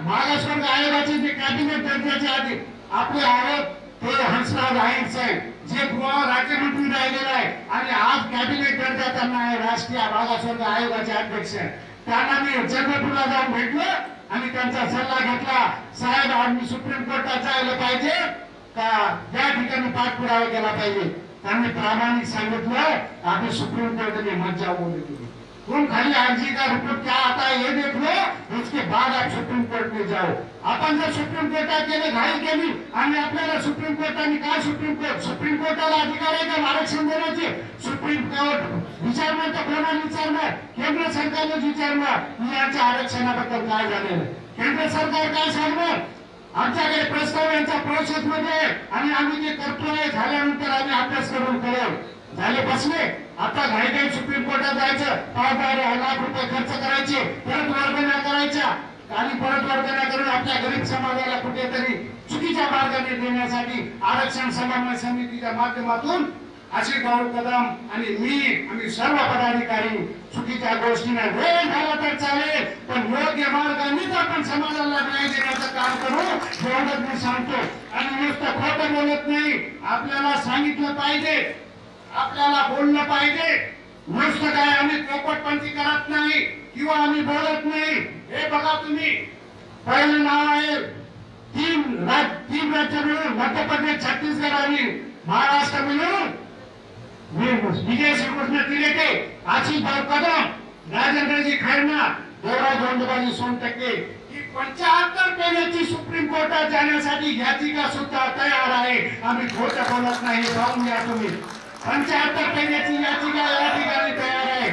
मागासवर्ग आयोगाचे जे कॅबिनेट दर्जाचे आधी आपले आरोप ते हंसराज अहिर साहेब जे गृह राज्यमंत्री राहिलेले आहे आणि आज कॅबिनेट दर्जा त्यांना आहे, राष्ट्रीय मागासवर्ग आयोगाचे अध्यक्ष. त्यांना मी चंद्रपूरला जाऊन भेटलो आणि त्यांचा सल्ला घेतला. साहेब, आम्ही सुप्रीम कोर्टात जायला पाहिजे का त्या ठिकाणी पाठपुरावा केला पाहिजे. त्यांनी प्रामाणिक सांगितलं, आम्ही सुप्रीम कोर्ट में मत जाओ बोले तुम्ही, तुम खाली अर्जी का रिपोर्ट क्या आता है ये देख लो, उसके बाद आप सुप्रीम कोर्ट में जाओ. आपण जर सुप्रीम कोर्टात गेले, घाई केली आणि आपल्याला सुप्रीम कोर्टाने काय सुप्रीम कोर्टाला अधिकार आहे का आरक्षण देण्याचे? सुप्रीम कोर्ट विचारणार तर कोणाला विचारणार? केंद्र सरकारने विचारणार यांच्या आरक्षणाबद्दल काय झालेलं. केंद्र सरकार काय सांगणार? आमच्याकडे प्रस्ताव यांचा प्रोसेस मध्ये आणि आम्ही ते करतोय, झाल्यानंतर आम्ही अभ्यास करून करू झाले बसले. आता घाई सुप्रीम कोर्टात जायचं, 5-10 लाख रुपये खर्च करायचे, परत वर्गण्या करायच्या आणि परत वर्गण्या करून आपल्या गरीब समाजाला कुठेतरी चुकीच्या मार्गाने देण्यासाठी आरक्षण समन्वय समितीच्या माध्यमातून अशी गौरव कदम आणि आम्ही सर्व पदाधिकारी चुकीच्या गोष्टीने वेळ झाला तर चालेल, पण योग्य मार्गानेच आपण समाजाला न्याय देण्याचं काम करू, एवढंच मी सांगतो. आणि नुसतं खोटं बोलत नाही, आपल्याला सांगितलं पाहिजे, आपल्याला बोललं पाहिजे. नुसतं काय आम्ही पोपटपंथी करत नाही किंवा आम्ही बोलत नाही. हे बघा तुम्ही, पहिलं नाव आहे 3 राज्य मिळून मध्य प्रदेश, छत्तीसगड आणि महाराष्ट्र मिळून विजय श्रीकृष्ण तिरेटे, आशिषभाऊ कदम, राजेंद्रजी खैरनार, देवराज गोंडबाजी सोनटक्के ही 75 पेनाची सुप्रीम कोर्टात जाण्यासाठी याचिका सुद्धा तयार आहे. आम्ही खोटं बोलत नाही, पाहून घ्या तुम्ही. 75 पेनाची याचिका या ठिकाणी तयार आहे.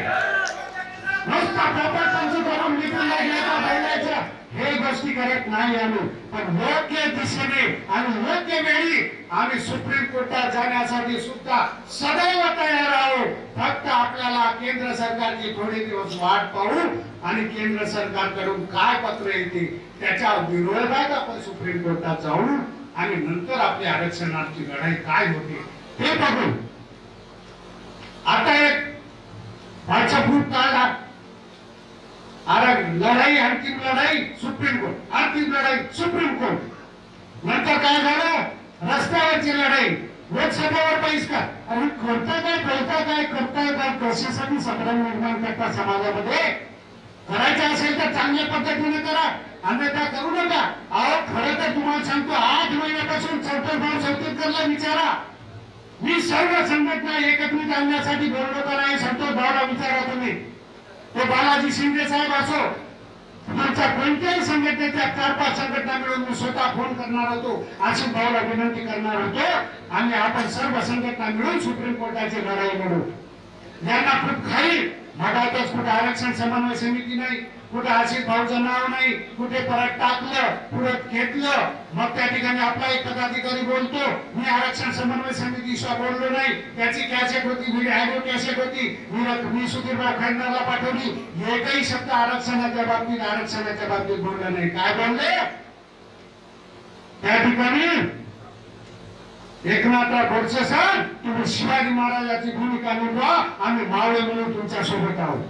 नुसता पोपटपंथी करून निघून बोलायचं हे गोष्टी करत नाही आम्ही, पण योग्य दिशेने आणि योग्य वेळी आम्ही सुप्रीम कोर्टात जाण्यासाठी सुद्धा सदैव तयार आहोत. फक्त आपल्याला केंद्र सरकारची थोडे दिवस वाट पाहू आणि केंद्र सरकारकडून काय पत्र येते त्याच्या विरोधात आपण सुप्रीम कोर्टात जाऊ आणि नंतर आपल्या आरक्षणाची लढाई काय होते ते बघू. आता एक भाजप काढला, लढाई, अंतिम लढाई सुप्रीम कोर्ट, अंतिम लढाई सुप्रीम कोर्ट. नंतर काय झालं? रस्त्यावरची लढाई, लोकसभेवर बहिष्कार. आणि करताय काय कशासाठी संभ्रम निर्माण करता समाजामध्ये? करायचं असेल तर चांगल्या पद्धतीने करा, अन्यथा करू नका. अहो, खरं तर तुम्हाला सांगतो, 8 महिन्यापासून संतोषभाऊ चौतीकरला विचारा. मी सर्व संघटना एकत्रित आणण्यासाठी बोललो का नाही? संतोषभाऊला विचारा तुम्ही. तो बालाजी शिंदे साहेब असो, आमच्या कोणत्याही संघटनेच्या 4-5 संघटना मिळून मी स्वतः फोन करणार होतो, आशिष भाऊला विनंती करणार होतो आणि आपण सर्व संघटना मिळून सुप्रीम कोर्टाची लढाई लढू. यांना खूप खाली भागातच कुठे आरक्षण समन्वय समिती नाही, कुठे आशिष भाऊचं नाव नाही, कुठे परत टाकलं, पुढे घेतलं. मग त्या ठिकाणी आपला एक पदाधिकारी बोलतो मी आरक्षण समन्वय समितीशिवाय बोललो नाही, त्याची कॅसेट होती, व्हिडिओ कॅसेट होती, मी सुधीरराव खैरनारला पाठवली. एकही शब्द आरक्षणाच्या बाबतीत बोललं नाही. काय बोलले त्या ठिकाणी? एकनाथराव गोडसे सर, तुम्ही शिवाजी महाराजांची भूमिका निभवा, आम्ही मावळे म्हणून तुमच्या सोबत आहोत.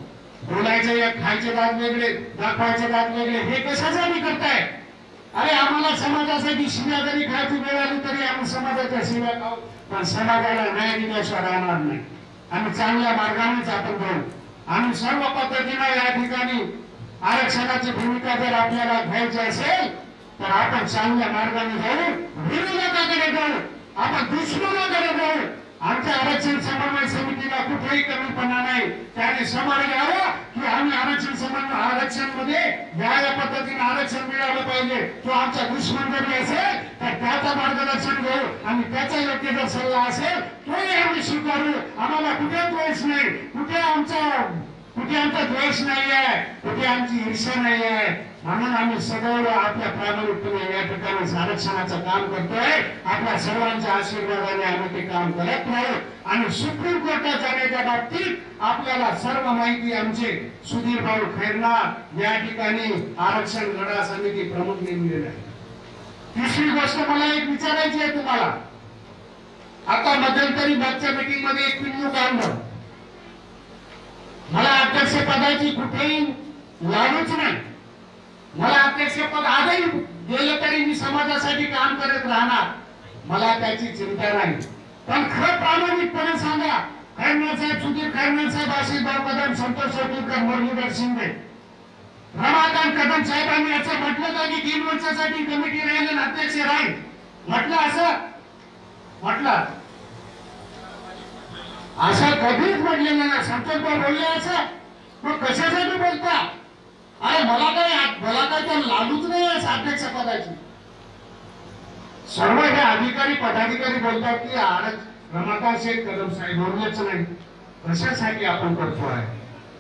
बोलायचे एक, खायचे दात वेगळे, दाखवायचे दात वेगळे, हे कशासाठी करताय? अरे आम्हाला समाजासाठी शिव्या जरी खायची वेळ आली तरी आम्ही समाजाच्या शिव्या खाऊ, पण समाजाला न्याय दिल्याशिवाय राहणार नाही. आम्ही चांगल्या मार्गानेच आपण जाऊ. आम्ही सर्व पद्धतीने या ठिकाणी आरक्षणाची भूमिका जर आपल्याला घ्यायची असेल तर आपण चांगल्या मार्गाने जाऊ, विरोधकाकडे जाऊ, आपण दुश्मनाकडे जाऊ. आमच्या आरक्षण समन्वय समितीला कुठेही कमीपणा नाही. त्याने समोर घ्यावं की आम्ही आरक्षण मध्ये या पद्धतीने आरक्षण मिळालं पाहिजे. तो आमचा दुश्मन जरी असेल तर त्याचं मार्गदर्शन घेऊ आणि त्याचा योग्य जर सल्ला असेल तोही आम्ही स्वीकारू. आम्हाला कुठे द्वेष नाही, कुठे आमचा द्वेष नाही आहे, कुठे आमची ईर्ष्या नाही आहे. म्हणून आम्ही सदैव आपल्या प्रामाणिकपणे या ठिकाणी आरक्षणाचं काम करतोय. आपल्या सर्वांच्या आशीर्वादाने आम्ही ते काम करत राहू आणि सुप्रीम कोर्टात जाण्याच्या बाबतीत आपल्याला सर्व माहिती आमचे सुधीर भाऊ खैरनार या ठिकाणी आरक्षण लढा समिती प्रमुख नेमलेले आहे. तिसरी गोष्ट मला एक विचारायची आहे तुम्हाला. आता मध्यंतरी मागच्या मीटिंग मध्ये एक पिल्लू काढलं. मला अध्यक्ष पदाची कुठेही लालूच नाही. मला अध्यक्षपद आजही गेलं तरी मी समाजासाठी काम करत राहणार, मला त्याची चिंता नाही. पण खरं प्रामाणिकपणे सांगा, खैरनार साहेब, सुधीर खैरनार साहेब, आशिष भाऊ कदम, संतोष सोटूरकर, मुरलीधर शिंदे, रमाकांत कदम साहेबांनी असं म्हटलं का की 3 वर्षासाठी कमिटी राहील आणि अध्यक्ष राहील? म्हटलं असं कधीच म्हटलेलं नाही. संतोष भाऊ बोलले असं, मग कशासाठी बोलता? अरे मला काय तर लालूच नाही आहे अध्यक्ष पदाची. सर्व हे अधिकारी पदाधिकारी बोलतात की रमाकांत शेठ कदम साहेब बोललेच नाही. कशासाठी आपण करतोय?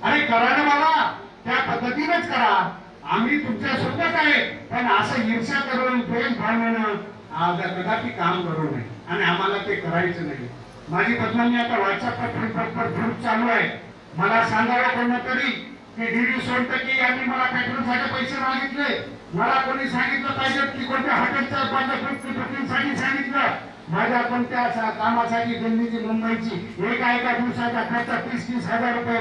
अरे करा ना बाबा, त्या पद्धतीनेच करा. आम्ही तुमच्या सोबत आहे, पण असं ईर्ष्या करून द्वेष भावनेनं कदापि काम करू नये आणि आम्हाला ते करायचं नाही. माझी पत्नी आता व्हॉट्सअपवर ग्रुप चालू आहे. मला सांगावं कोणतरी की डीडी सोनटक्के यांनी मला पेट्रोलसाठी पैसे मागितले. मला कोणी सांगितलं पाहिजे की कोणत्या हॉटेलच्या बुकिंगसाठी सांगितलं. माझ्या कोणत्या कामासाठी दिल्लीची मुंबईची एका दिवसाचा खर्च 30-30 हजार रुपये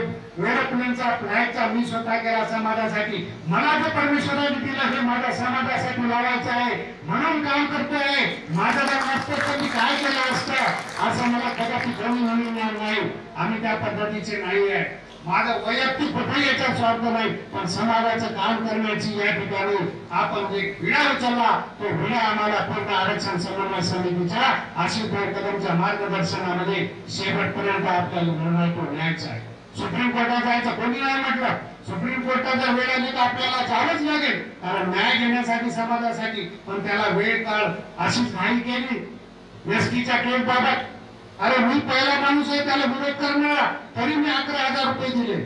एरोप्लेनचा फ्लाईटचा मी स्वतः केला समाजासाठी. मला जे परमेश्वराने दिलं हे माझ्या समाजासाठी लावायचं आहे म्हणून काम करतोय. माझं जर नसतं तर मी काय केलं असतं असं मला कदापि कोणी म्हणणार नाही. आम्ही त्या पद्धतीचे नाही आहे. माझा वैयक्तिक कुठे याचा स्वार्थ नाही, पण समाजाचं काम करण्याची या ठिकाणी आपण जे विडा उचलला तो विडा आम्हाला पूर्ण आरक्षण समन्वय समितीच्या आशिष भाऊ कदमच्या मार्गदर्शनामध्ये शेवटपर्यंत आपल्याला निर्णय तो न्यायचा आहे. सुप्रीम कोर्टात जायचं कोणी नाही म्हटलं. सुप्रीम कोर्टात जर वेळ आली तर आपल्याला जावंच लागेल, कारण न्याय घेण्यासाठी समाजासाठी. पण त्याला वेळ काळ अशीच घाई केली एसटीच्या केस बाबत. अरे मी पहिला माणूस आहे त्याला विरोध करणारा, तरी मी 11,000 रुपये दिले.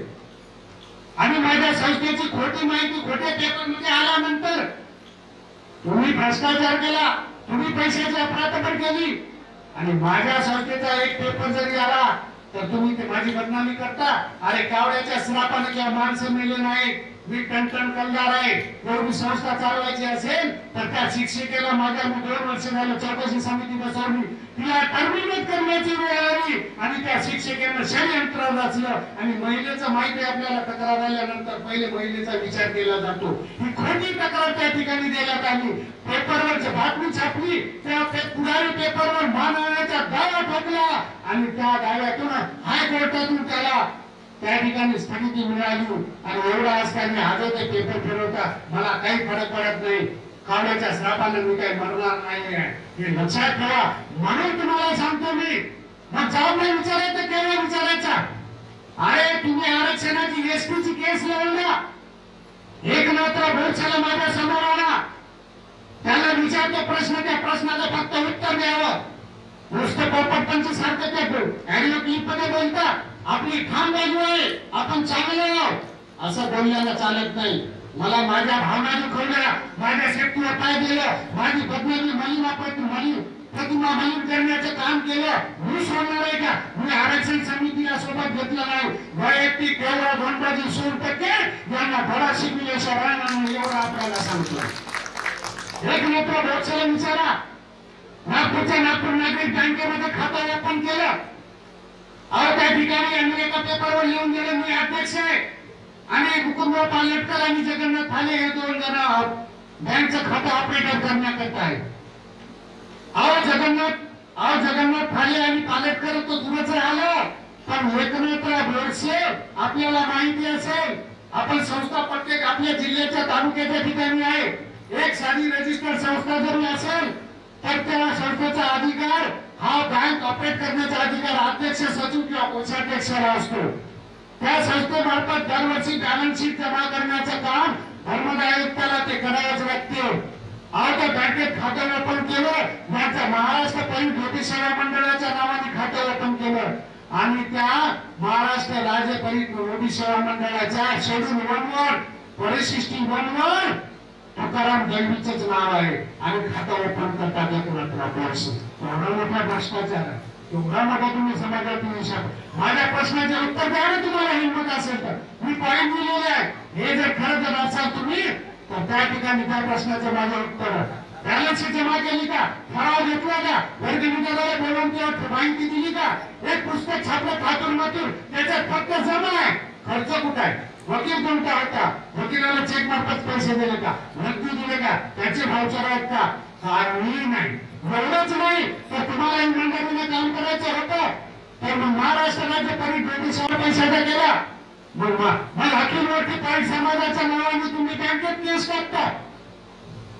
आणि माझ्या संस्थेची खोटी माहिती खोट्या पेपर मध्ये आल्यानंतर तुम्ही भ्रष्टाचार केला, तुम्ही पैशाची अफरातफर केली आणि माझ्या संस्थेचा एक पेपर जरी आला तर तुम्ही ते माझी बदनामी करता. अरे कावड्याच्या श्रापाने किंवा माणसं मेले नाही, मी टणटण कलदार आहे. एवढी संस्था चालवायची असेल तर त्या शिक्षिकेला माझ्या 2 वर्ष झालं चौकशी समिती बसवली, तिला टर्मिनेट करण्याची वेळ आली आणि त्या शिक्षिकेनं षडयंत्र रचलं. आणि महिलेचं माहिती आपल्याला तक्रार आल्यानंतर पहिले महिलेचा विचार केला जातो. ही खोटी तक्रार त्या ठिकाणी देण्यात आली. पेपरवर बातमी छापली, त्या पुढारी पेपरवर मानवण्याचा दावा ठोकला आणि त्या दाव्यातून हायकोर्टातून त्याला त्या ठिकाणी स्थगिती मिळाली. आणि एवढा असताना आजही ते पेपर फिरवता मला काही फरक पडत नाही. कावड्याच्या श्रापाने मी काही मरणार नाही हे लक्षात ठेवा. म्हणून तुम्हाला सांगतो मी, मग जाऊन नाही विचारायचं केव्हा विचारायचा? अरे तुम्ही आरक्षणाची एसटीची केस लढवला, एकनाथराव गोडसेला माझ्या समोर आला, त्याला विचारतो प्रश्न, त्या प्रश्नाचं फक्त उत्तर द्यावं. नुसतं पोपटपंची सारखं ते ऍडव्होकेटमध्ये बोलतात, आपली ठाम बाजू आहे, आपण चांगले आहोत असं बोलण्याला चालत नाही. मला माझ्या भावना दुखवल्या, माझ्या शक्तीवर पाय दिलं, माझी पत्नी प्रतिमा मलिन करण्याचं काम केलं. मी सोडणार आहे का? मी आरक्षण समितीला सोबत घेतलं नाही. वैयक्तिक केवळ 2% यांना धडा शिकविल्याशिवाय नाही, एवढं आपल्याला सांगतो. एकनाथराव गोडसेला विचारा, नागपूर नागरिक बँकेमध्ये खातं ओपन केलं. अहो त्या ठिकाणी यांनी एका पेपरवर लिहून दिलं, मी अध्यक्ष आहे आणि मुकुंदराव पालेटकर आणि जगन्नाथ ठाले हे 2 जण बँकचं खातं ऑपरेटर करण्याकरता आहे. अहो जगन्नाथ ठाले आणि पालेटकर तो दूरच राहिलं, पण एकनाथराव गोडसे आपल्याला माहिती असेल, आपण संस्था प्रत्येक आपल्या जिल्ह्याच्या तालुक्याच्या ठिकाणी आहे. एक साधी रजिस्टर संस्था जरी असेल तर त्या संस्थेचा अधिकार हा बँक ऑपरेट करण्याचा अधिकार अध्यक्ष, सचिव किंवा कोषाध्यक्षाला असतो. त्या संस्थेमार्फत दरवर्षी बॅलन्स शीट जमा करण्याचं काम धर्मादाय आयुक्ताला ते करावंच लागते. आता बँकेत खातं ओपन केलं, त्यांच्या महाराष्ट्र परिवहन सेवा मंडळाच्या नावाने खातं ओपन केलं आणि त्या महाराष्ट्र राज्य परिवहन सेवा मंडळाच्या शेड्यूल 1 वर परिशिष्टी 1 वर तुकाराम दळवीचंच नाव आहे आणि खातं ओपन करतात एकनाथराव गोडसे. एवढा मोठा भ्रष्टाचार आहे, एवढा मोठा तुम्ही समाजात विषय. माझ्या प्रश्नाचे उत्तर द्या ना, तुम्हाला हिंमत असेल तर. मी पॉईंट दिलेले आहे, हे जर खरं जर असाल तुम्ही तर त्या ठिकाणी त्या प्रश्नाचं माझं उत्तर. बॅलन्स शीट जमा केली का? ठराव घेतला का? वर्गणीदाराला बोलवून माहिती दिली का? एक पुस्तक छापलं खातून त्याच्यात फक्त जमा आहे, खर्च कुठं आहे? वकील कोणता होता? वकिलाला चेक मार्फत पैसे दिले का? नगदी दिले का? त्याचे भावचार आहेत का? काही नाही. एवढंच नाही तर तुम्हाला इमानदारीने काम करायचं होतं तर मग महाराष्ट्र राज्य परिवहन सेवा पैशाचा केला. मग अखिलवासी पाटील समाजाच्या नावाने तुम्ही बँकेत केस टाकता.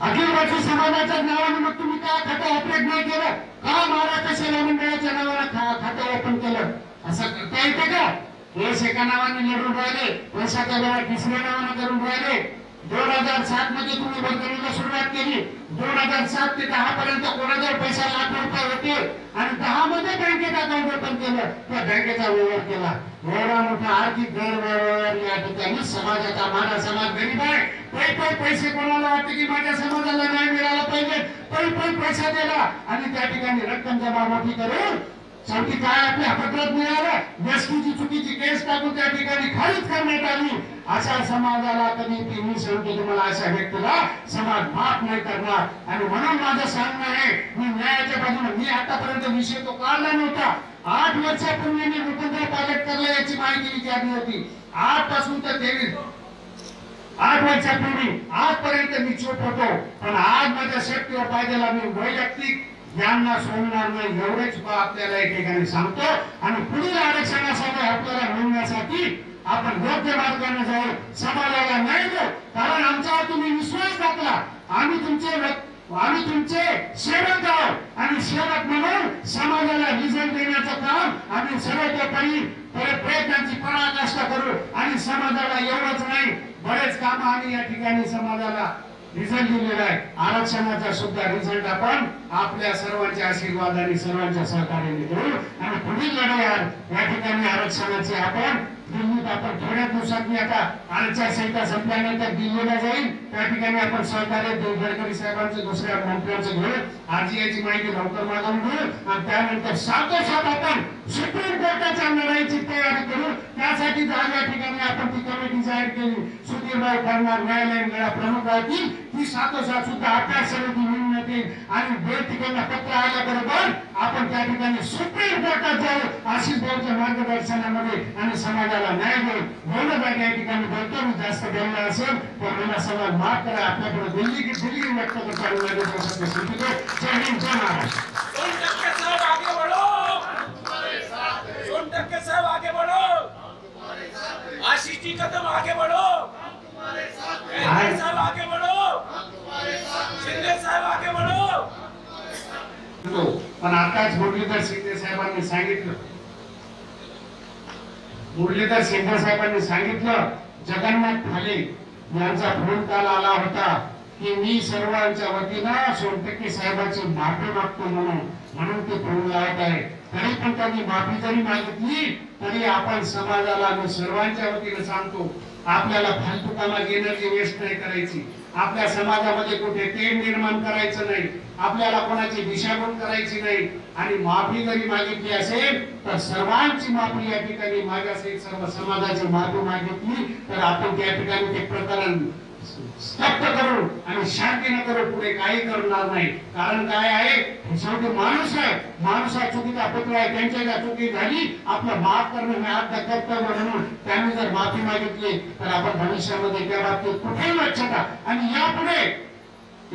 अखिलवासी समाजाच्या नावाने मग तुम्ही का खातं ऑपरेट नाही केलं? का महाराष्ट्र सेवा मंडळाच्या नावाने खातं ओपन केलं? असं करता येतं का? केस एका नावाने लढून राहिले, पैशाच्या वेळा दुसऱ्या नावाने करून राहिले. 2007 मध्ये तुम्ही वर्गणीला सुरुवात केली. 2007 ते 10 पर्यंत कोणाजवळ पैसा ₹1,00,000 होते आणि 10 मध्ये बँकेत अकाउंट ओपन केलं, त्या बँकेचा व्यवहार केला. एवढा मोठा आर्थिक गैरव्यवहार या ठिकाणी समाजाचा, माझा समाज गरीब आहे, पैसे कोणाला वाटते की माझ्या समाजाला न्याय मिळाला पाहिजे, पैसा दिला आणि त्या ठिकाणी रक्कम जमा मोठी करून शेवटी काय आपल्या पत्रात मिळालं, व्यक्तीची चुकीची केस टाकून त्या ठिकाणी खारिज करण्यात आली. अशा समाजाला कधी मी सांगतो तुम्हाला, अशा व्यक्तीला समाज माफ नाही करणार. आणि म्हणून माझं सांगणं आहे, मी न्यायाच्या बाजूने, मी आतापर्यंत विषय तो काढला नव्हता. 8 वर्षापूर्वी मी मुकुंदराव पालेटकरला याची माहिती विचारली होती. 8 पासून तर 8 वर्षापूर्वी आजपर्यंत मी चूप होतो, पण आज माझ्या शक्तीवर पाहिजेला मी वैयक्तिक यांना सोडणार नाही, एवढेच आपल्याला एक ठिकाणी सांगतो. आणि पुढील आरक्षणासाठी आपल्याला मिळण्यासाठी आपण योग्य मार्गाने जाऊ, समाजाला न्याय देऊ. कारण आमच्यावर तुम्ही विश्वास टाकला, आम्ही तुमचे सेवक आहोत आणि सेवक म्हणून समाजाला रिझल्ट देण्याचं काम आम्ही सर्वतोपरी प्रयत्नांची पराकाष्ठा करू. आणि समाजाला एवढंच नाही, बरेच काम आम्ही या ठिकाणी समाजाला रिझल्ट दिलेला आहे. आरक्षणाचा सुद्धा रिझल्ट आपण आपल्या सर्वांच्या आशीर्वादाने, सर्वांच्या सहकार्याने देऊ. आणि पुढील लढाई या ठिकाणी आरक्षणाचे आपण दिल्लीत, आपण थोड्या दिवसांनी आता आचारसंहिता संपल्यानंतर दिल्लीला जाईल, त्या ठिकाणी आपण सहकार्य गडकरी साहेबांचं, दुसऱ्या मंत्र्यांचं घेऊ, आरजीआयची माहिती लवकर मागवून घेऊ आणि त्यानंतर सातोसात आपण सुप्रीम कोर्टाच्या लढाईची तयारी करू. त्यासाठी या ठिकाणी आपण ती कमिटी जाहीर केली. सुधीरभाई करणार न्यायालयीन लढा प्रमुख राहतील, ती सातोसात सुद्धा अभ्यास समिती मिळण्यात येईल आणि ठिकाणी पत्र आल्याबरोबर आपण त्या ठिकाणी सुप्रीम कोर्टात जाऊ आशिष भाऊच्या मार्गदर्शनामध्ये आणि समाजाला न्याय देऊ. एवढं या ठिकाणी बोलतो. मी जास्त बोलला असेल तर मला समाज माफ करा. आपल्याकडे दिल्ली व्यक्त करता जय हिंद, जय महाराष्ट्र.
2% साहब आगे बढ़ो, आशीष जी कदम आगे बढ़ो, साहब आगे बढ़ो, शिंदे साहब आगे बढ़ो.
पण आताच मुरलीधर शिंदे साहेबांनी सांगितलं, जगन्नाथ ठाले यांचा फोन काल आला होता की मी सर्वांच्या वतीनं सोनटक्के साहेबांची माफी मागतो म्हणून ते फोन लावत आहे. तरी पण त्यांनी माफी जरी मागितली तरी आपण समाजाला आणि सर्वांच्या वतीनं सांगतो, आपल्याला फालतू कामात एनर्जी वेस्ट नाही करायची. आपल्या समाजामध्ये कुठे तेढ निर्माण करायचं नाही. आपल्याला कोणाची दिशाभूल करायची नाही. आणि माफी जरी मागितली असेल तर सर्वांची माफी या ठिकाणी माझ्यासहित सर्व समाजाची माफी मागितली तर आपण त्या ठिकाणी ते प्रकरण स्तब्ध करू आणि शांतीने करू, पुढे काही करणार नाही. कारण काय आहे, शेवटी माणूस आहे, माणूस हा चुकीचा पुत्र आहे. त्यांच्या ज्या चुकी झाली आपलं माफ करणं हे आपलं कर्तव्य म्हणून त्यांनी जर माफी मागितली तर आपण भविष्यामध्ये त्या बाबतीत कुठेही लक्षता. आणि यापुढे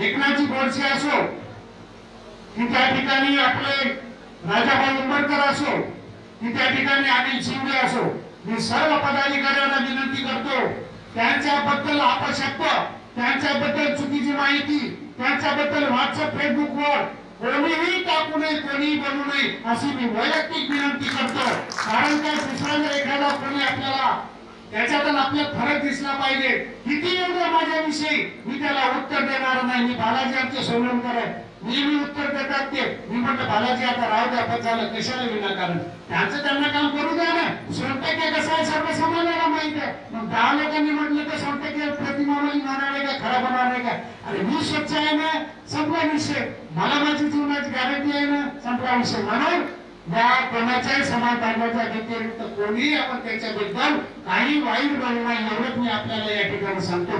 एकनाथजी गोडसे असो की त्या ठिकाणी आपले राजाभाऊ उंबरकर असो की त्या ठिकाणी अनिल शिंदे असो, मी सर्व पदाधिकाऱ्यांना विनंती करतो, त्यांच्याबद्दल अपशब्द, त्यांच्याबद्दल चुकीची माहिती, त्यांच्याबद्दल व्हॉट्सअप फेसबुकवर कोणीही टाकू नये, कोणीही बनवू नये अशी मी वैयक्तिक विनंती करतो. कारण काय, दुसरा जर एखादा कोणी आपल्याला त्याच्यातून आपल्याला फरक दिसला पाहिजे, किती एवढं माझ्याविषयी मी त्याला उत्तर देणार नाही. मी बालाजी आमचे सोडवणकर आहे, नेहमी उत्तर देतात ते. मी म्हटलं बालाजी आता राहू द्या, पण झालं कशाला विनाकारण, त्यांचं त्यांना काम करू द्या ना. सोनटक्के कसं आहे सर्व समाजाला माहित आहे. मग 10 लोकांनी म्हटलं तर सोनटक्के प्रतिमा होणार आहे का, खरा होणार आहे का? अरे मी स्वच्छ आहे ना, संपला विषय. मला माझी जीवनाची गॅरंटी आहे ना, संपला विषय. म्हणून या कोणाच्याही समाधानाच्या व्यतिरिक्त कोणी आपण त्याच्याबद्दल काही वाईट बोलू नये एवढंच मी आपल्याला या ठिकाणी सांगतो.